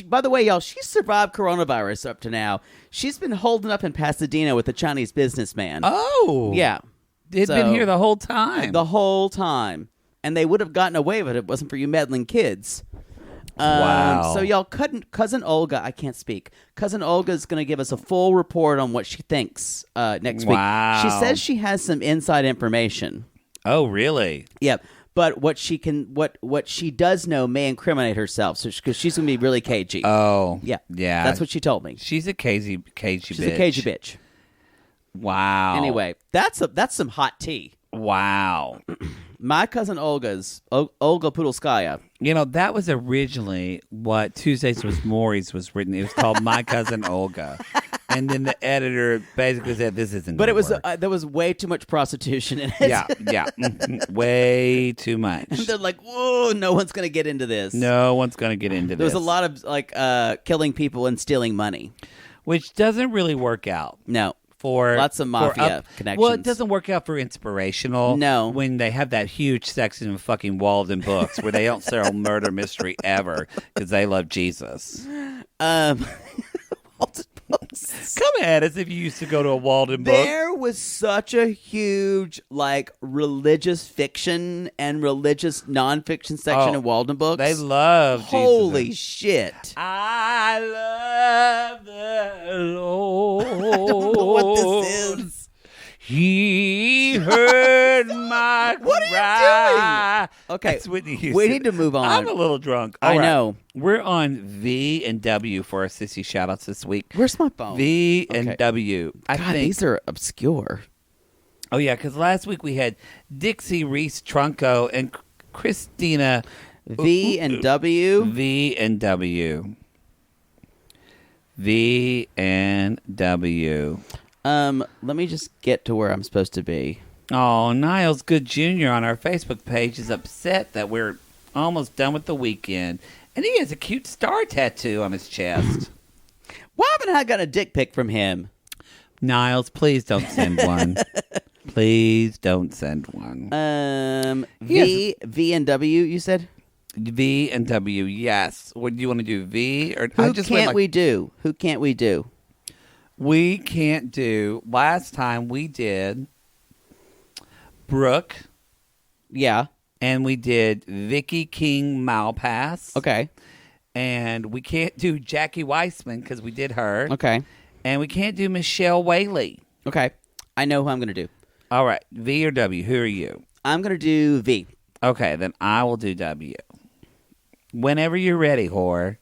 By the way, y'all, she survived coronavirus up to now. She's been holding up in Pasadena with a Chinese businessman.
Oh.
Yeah.
They've been here the whole time.
The whole time. And they would have gotten away with it if it wasn't for you meddling kids.
Wow.
So, y'all, Cousin Olga, I can't speak. Cousin Olga's going to give us a full report on what she thinks next week.
Wow.
She says she has some inside information.
Oh, really?
Yep. But what she does know may incriminate herself, because she's going to be really cagey.
Oh.
Yeah.
Yeah.
That's what she told me.
She's a cagey bitch.
She's a cagey bitch.
Wow.
Anyway, that's some hot tea.
Wow.
My cousin Olga Pudolskaya.
You know, that was originally what Tuesdays with Maury's was written. It was called My Cousin Olga. And then the editor basically said, this isn't
But
gonna
it was
work.
there was way too much prostitution in it.
Yeah. Way too much.
And they're like, whoa, no one's going to get into this.
No one's going to get into
There
this.
was a lot of killing people and stealing money.
Which doesn't really work out.
No.
For
lots of mafia connections.
Well, it doesn't work out for inspirational.
No.
When they have that huge section of fucking Walden books where they don't sell murder mystery ever because they love Jesus.
Walden books.
Come at us if you used to go to a Walden book.
There was such a huge religious fiction and religious nonfiction section in Walden books.
They love Jesus.
Holy shit.
I love the Lord.
I don't know what this is.
He heard my
What are you
cry.
doing? Okay,
That's Whitney Houston.
we need to move on.
I'm a little drunk.
I
All right.
know.
We're on V and W for our sissy shout-outs this week.
Where's my phone?
V
Okay.
and W. I
God,
think.
these are obscure.
Oh, yeah, because last week we had Dixie Reese Trunco and Christina
V and W.
V and W. V and W.
Let me just get to where I'm supposed to be.
Oh, Niles Good Jr. on our Facebook page is upset that we're almost done with the weekend. And he has a cute star tattoo on his chest.
Why haven't I got a dick pic from him?
Niles, please don't send one. Please don't send one.
V and W, you said?
V and W, yes. What do you want to do, V? Or
Who can't we do? Who can't we do?
We can't do. Last time we did Brooke.
Yeah.
And we did Vicky King Malpass.
Okay.
And we can't do Jackie Weissman because we did her.
Okay.
And we can't do Michelle Whaley.
Okay. I know who I'm going to do.
All right. V or W? Who are you?
I'm going to do V.
Okay. Then I will do W. Whenever you're ready, whore.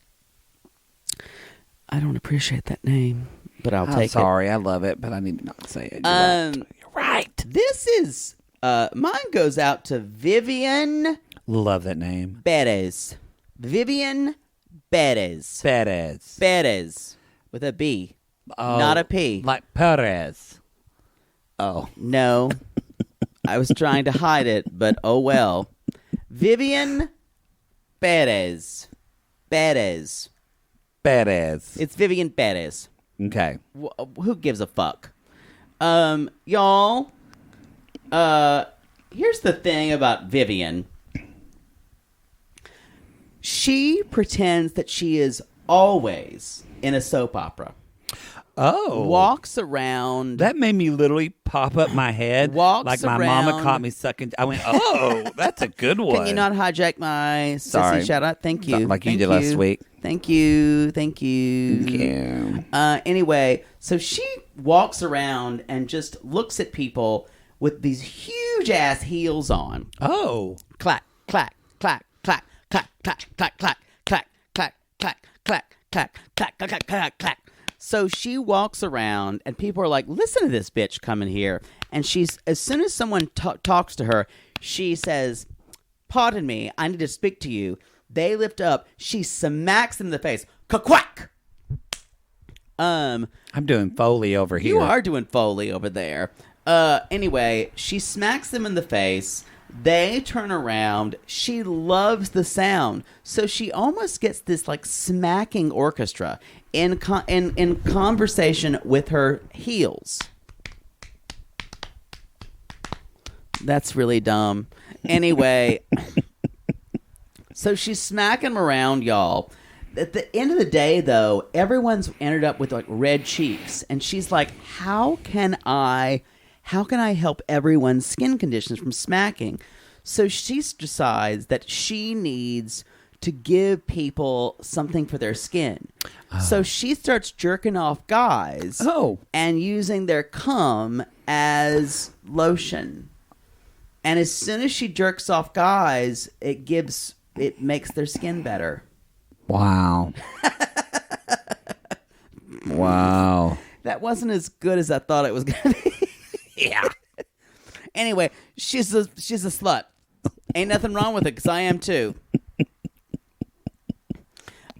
I don't appreciate that name, but I'll take it.
I'm sorry. I love it, but I need to not say it. You're right.
This is... mine goes out to Vivian
Love that name.
Perez. Vivian Perez.
Perez.
Perez. With a B.
Oh,
Not a P.
Like Perez.
Oh, no. I was trying to hide it, but oh well. Vivian Perez. Perez.
Perez.
It's Vivian Perez.
Okay.
Who gives a fuck? Y'all, here's the thing about Vivian. She pretends that she is always in a soap opera.
Oh.
Walks around.
That made me literally pop up my head.
Walks
like my
around.
mama caught me sucking. I went, oh, that's a good one.
Can you not hijack my
Sorry.
sissy shout out? Thank you.
Like you
Thank
did last week.
Thank you. Thank you.
Thank you.
Anyway, so she walks around and just looks at people with these huge ass heels on.
Oh.
Clack, clack, clack, clack, clack, clack, clack, clack, clack, clack, clack, clack, clack, clack, clack, clack, clack. So she walks around, and people are like, listen to this bitch coming here. And she's, as soon as someone talks to her, she says, pardon me, I need to speak to you. They lift up. She smacks him in the face. Quack.
I'm doing Foley over here.
You are doing Foley over there. Anyway, she smacks them in the face. They turn around. She loves the sound. So she almost gets this like smacking orchestra in conversation with her heels. That's really dumb. Anyway, so she's smacking them around, y'all. At the end of the day, though, everyone's ended up with like red cheeks, and she's like, "How can I help everyone's skin conditions from smacking?" So she decides that she needs to give people something for their skin. So she starts jerking off guys and using their cum as lotion. And as soon as she jerks off guys, it makes their skin better.
Wow. Wow.
That wasn't as good as I thought it was going to be.
Yeah.
Anyway, she's a slut. Ain't nothing wrong with it, because I am too.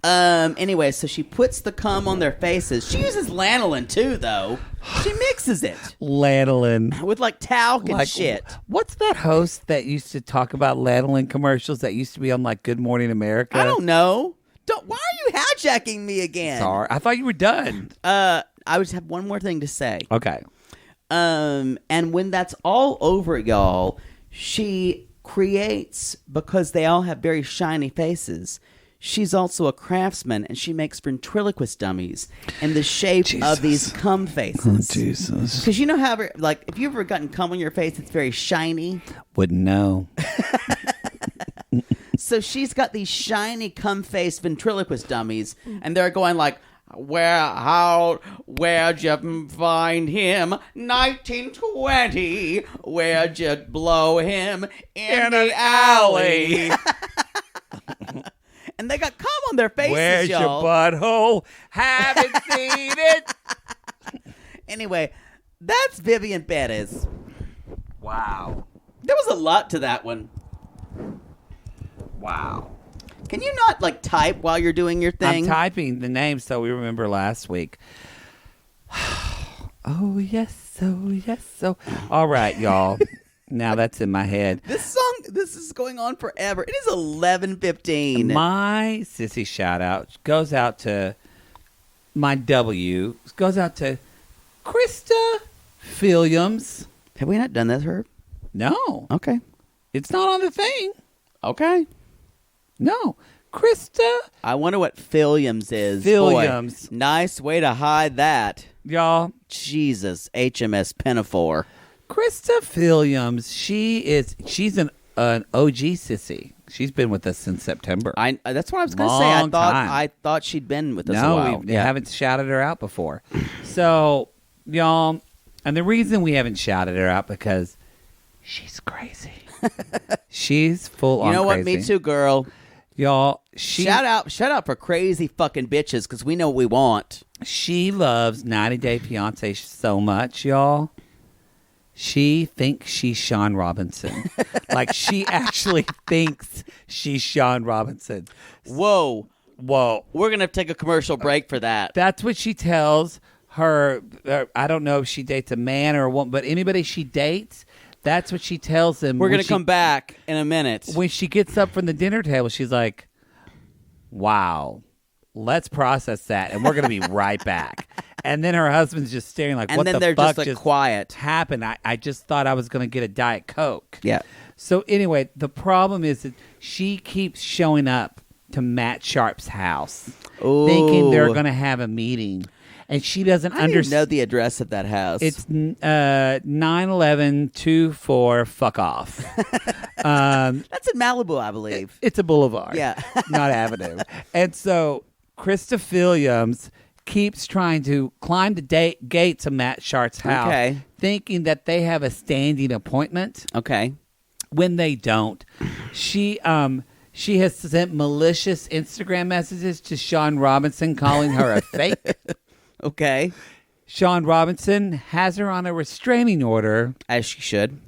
Anyway, so she puts the cum on their faces. She uses lanolin too, though. She mixes it.
Lanolin.
With like talc and shit.
What's that host that used to talk about lanolin commercials that used to be on like Good Morning America?
I don't know. Why are you hijacking me again?
Sorry. I thought you were done.
I just have one more thing to say.
Okay.
And when that's all over, y'all, she creates, because they all have very shiny faces, she's also a craftsman, and she makes ventriloquist dummies in the shape of these cum faces.
Oh, Jesus.
Because you know how, like, if you've ever gotten cum on your face, it's very shiny.
Wouldn't know.
So she's got these shiny cum face ventriloquist dummies, and they're going like, where'd you find him? 1920. Where'd you blow him? In the alley. And they got cum on their faces,
Where's
y'all.
your butthole? Haven't seen it.
Anyway, that's Vivian Perez.
Wow.
There was a lot to that one.
Wow.
Can you not, like, type while you're doing your thing?
I'm typing the name so we remember last week. Oh, yes, so. All right, y'all. Now that's in my head.
This is going on forever. It is 11:15.
My sissy shout out goes out to Krista Williams.
Have we not done that, Herb?
No.
Okay.
It's not on the thing.
Okay.
No. Krista.
I wonder what Williams is.
Williams.
Boy, nice way to hide that.
Y'all.
Jesus. HMS Pinafore.
Krista Williams. She's an OG sissy. She's been with us since September.
That's what I was going to say. I thought she'd been with us a while.
We haven't shouted her out before. So, y'all, and the reason we haven't shouted her out because she's crazy. She's full on crazy.
You know what? Me too, girl.
Y'all,
shout out for crazy fucking bitches, because we know what we want.
She loves 90 Day Fiancé so much, y'all. She thinks she's Sean Robinson. Like, she actually thinks she's Sean Robinson.
Whoa.
We're
going to take a commercial break for that.
That's what she tells her. I don't know if she dates a man or a woman, but anybody she dates, that's what she tells them.
We're going to come back in a minute.
When she gets up from the dinner table, she's like, wow, let's process that, and we're going to be right back. And then her husband's just staring like, what the fuck
just like quiet
happened? I just thought I was going to get a Diet Coke.
Yeah.
So anyway, the problem is that she keeps showing up to Matt Sharp's house, thinking they're going to have a meeting. And she doesn't understand.
Know the address of that house.
It's 91124 fuck off.
That's in Malibu, I believe.
It's a boulevard.
Yeah.
Not avenue. And so Krista Williams keeps trying to climb the gates of Matt Sharp's house, thinking that they have a standing appointment.
Okay.
When they don't. She has sent malicious Instagram messages to Sean Robinson calling her a fake.
Okay.
Sean Robinson has her on a restraining order.
As she should.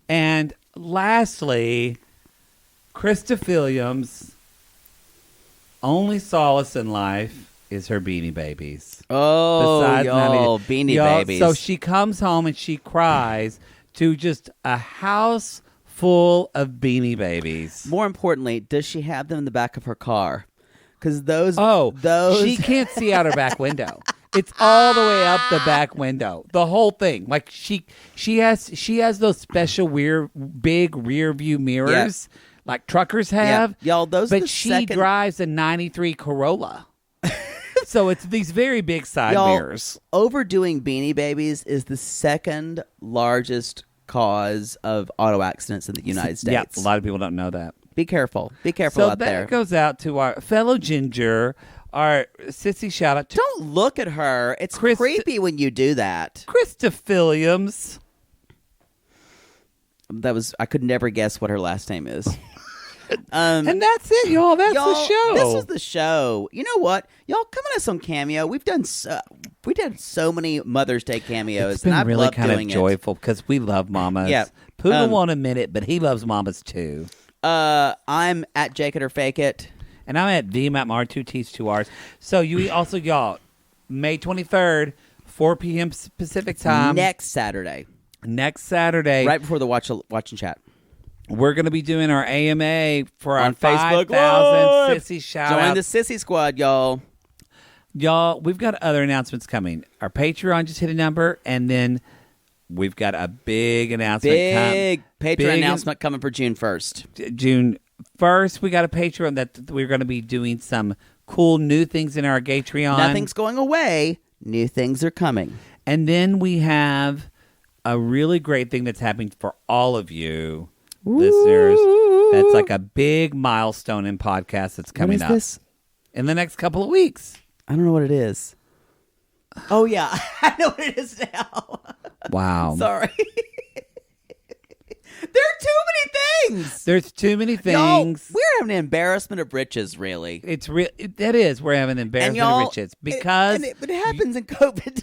And lastly, Krista Williams' only solace in life is her Beanie Babies.
Oh,
Besides
y'all, Beanie
Y'all,
Babies.
So she comes home and she cries to just a house full of Beanie Babies.
More importantly, does she have them in the back of her car? Because those.
She can't see out her back window. It's all the way up the back window. The whole thing. Like she has those special big rear view mirrors like truckers have.
Yeah. Y'all, those
but
are the
she drives a 93 Corolla. So it's these very big side mirrors.
Overdoing Beanie Babies is the second largest cause of auto accidents in the United States.
Yeah, a lot of people don't know that.
Be careful. Be careful
So
out there.
that goes out to our fellow Ginger, our sissy shout out to
Don't look at her. It's creepy when you do that.
Krista Williams.
I could never guess what her last name is.
And that's it, y'all. That's the show.
This was the show. You know what? Y'all come at us on Cameo. We did so many Mother's Day cameos.
It's been
and I've
really
loved
kind of
doing
joyful because we love mamas.
Yeah.
Poodle won't admit it, but he loves mamas too.
I'm at Jake It or Fake It.
And I'm at DMATMAR, 2 T's, 2 R's. So you also, y'all, May 23rd, 4 p.m. Pacific time.
Next Saturday.
Right
before the watch and chat.
We're going to be doing our AMA for our
On Facebook
5,000
Live.
sissy shout out.
Join the Sissy Squad, y'all.
Y'all, we've got other announcements coming. Our Patreon just hit a number, and then we've got a big announcement.
Big Patreon announcement coming for June 1st.
June 1st, we got a Patreon that we're going to be doing some cool new things in our Gatreon.
Nothing's going away. New things are coming.
And then we have a really great thing that's happening for all of you listeners. That's like a big milestone in podcast that's coming up.
What is this?
In the next couple of weeks.
I don't know what it is. Oh, yeah. I know what it is now.
Wow.
Sorry. There are too many things.
There's too many things.
Y'all, we're having an embarrassment of riches, really.
It's real. That is. We're having an embarrassment of riches because
it happens in COVID.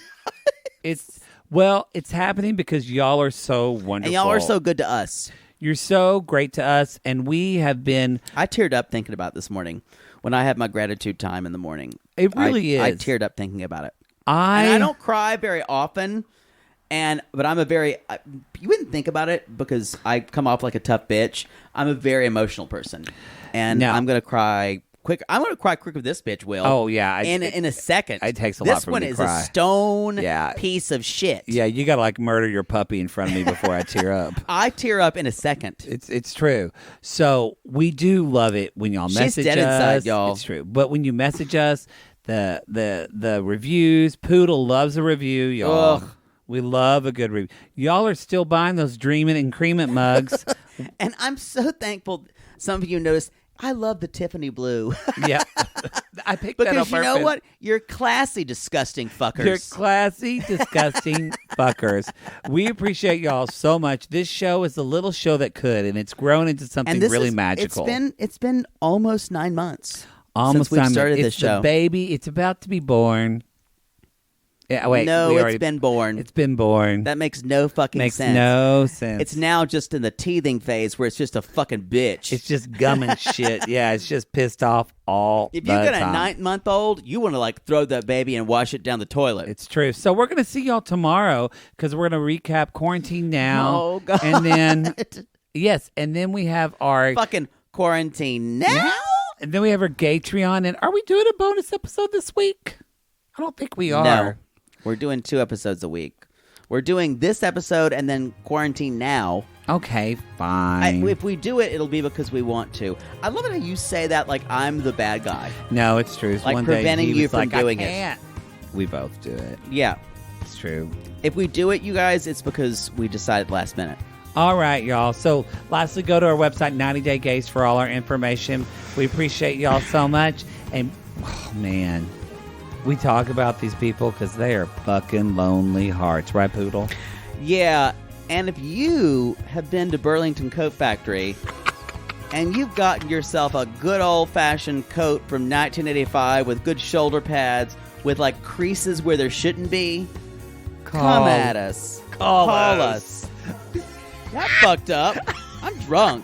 It's happening because y'all are so wonderful.
And y'all are so good to us.
You're so great to us, and we have been.
I teared up thinking about this morning when I had my gratitude time in the morning.
It really is.
I teared up thinking about it. And I don't cry very often, but I'm you wouldn't think about it because I come off like a tough bitch. I'm a very emotional person, and I'm gonna cry quick. I'm gonna cry quick with this bitch, Will.
Oh yeah,
in a second.
It takes a lot for me to cry.
This one is a stone piece of shit.
Yeah, you gotta like murder your puppy in front of me before I tear up.
I tear up in a second.
It's true. So we do love it when y'all message us.
She's dead inside, y'all.
It's true. But when you message us, the reviews, Poodle loves a review, y'all.
Ugh.
We love a good review. Y'all are still buying those Dreamin' and Creamin' mugs.
And I'm so thankful some of you noticed I love the Tiffany blue.
Yeah. I picked that up
because you know what? You're classy, disgusting fuckers.
You're classy, disgusting fuckers. We appreciate y'all so much. This show is the little show that could, and it's grown into something really magical.
It's been almost 9 months
since
we started this show.
The baby. It's about to be born. Yeah, wait.
It's been born.
It's been born.
That makes no fucking sense.
Makes no sense.
It's now just in the teething phase where it's just a fucking bitch.
It's just gumming shit. Yeah, it's just pissed off all the time.
If you got a 9-month-old, you want to like throw that baby and wash it down the toilet.
It's true. So we're going to see y'all tomorrow because we're going to recap Quarantine Now.
Oh, God.
And then, and then we have our...
Fucking Quarantine Now?
And then we have our Gatreon. And are we doing a bonus episode this week? I don't think we are.
No. We're doing 2 episodes a week. We're doing this episode and then Quarantine Now.
Okay, fine.
If we do it, it'll be because we want to. I love it how you say that like I'm the bad guy.
No, it's true.
Like
one
preventing
day he
you
was
from
like,
doing
I can't. We both do it.
Yeah.
It's true.
If we do it, you guys, it's because we decided last minute.
All right, y'all. So lastly, go to our website, 90 Day Gays, for all our information. We appreciate y'all so much. And, oh, man... We talk about these people because they are fucking lonely hearts. Right, Poodle?
Yeah, and if you have been to Burlington Coat Factory and you've gotten yourself a good old-fashioned coat from 1985 with good shoulder pads with, like, creases where there shouldn't be, come at us. Call us. That fucked up. I'm drunk.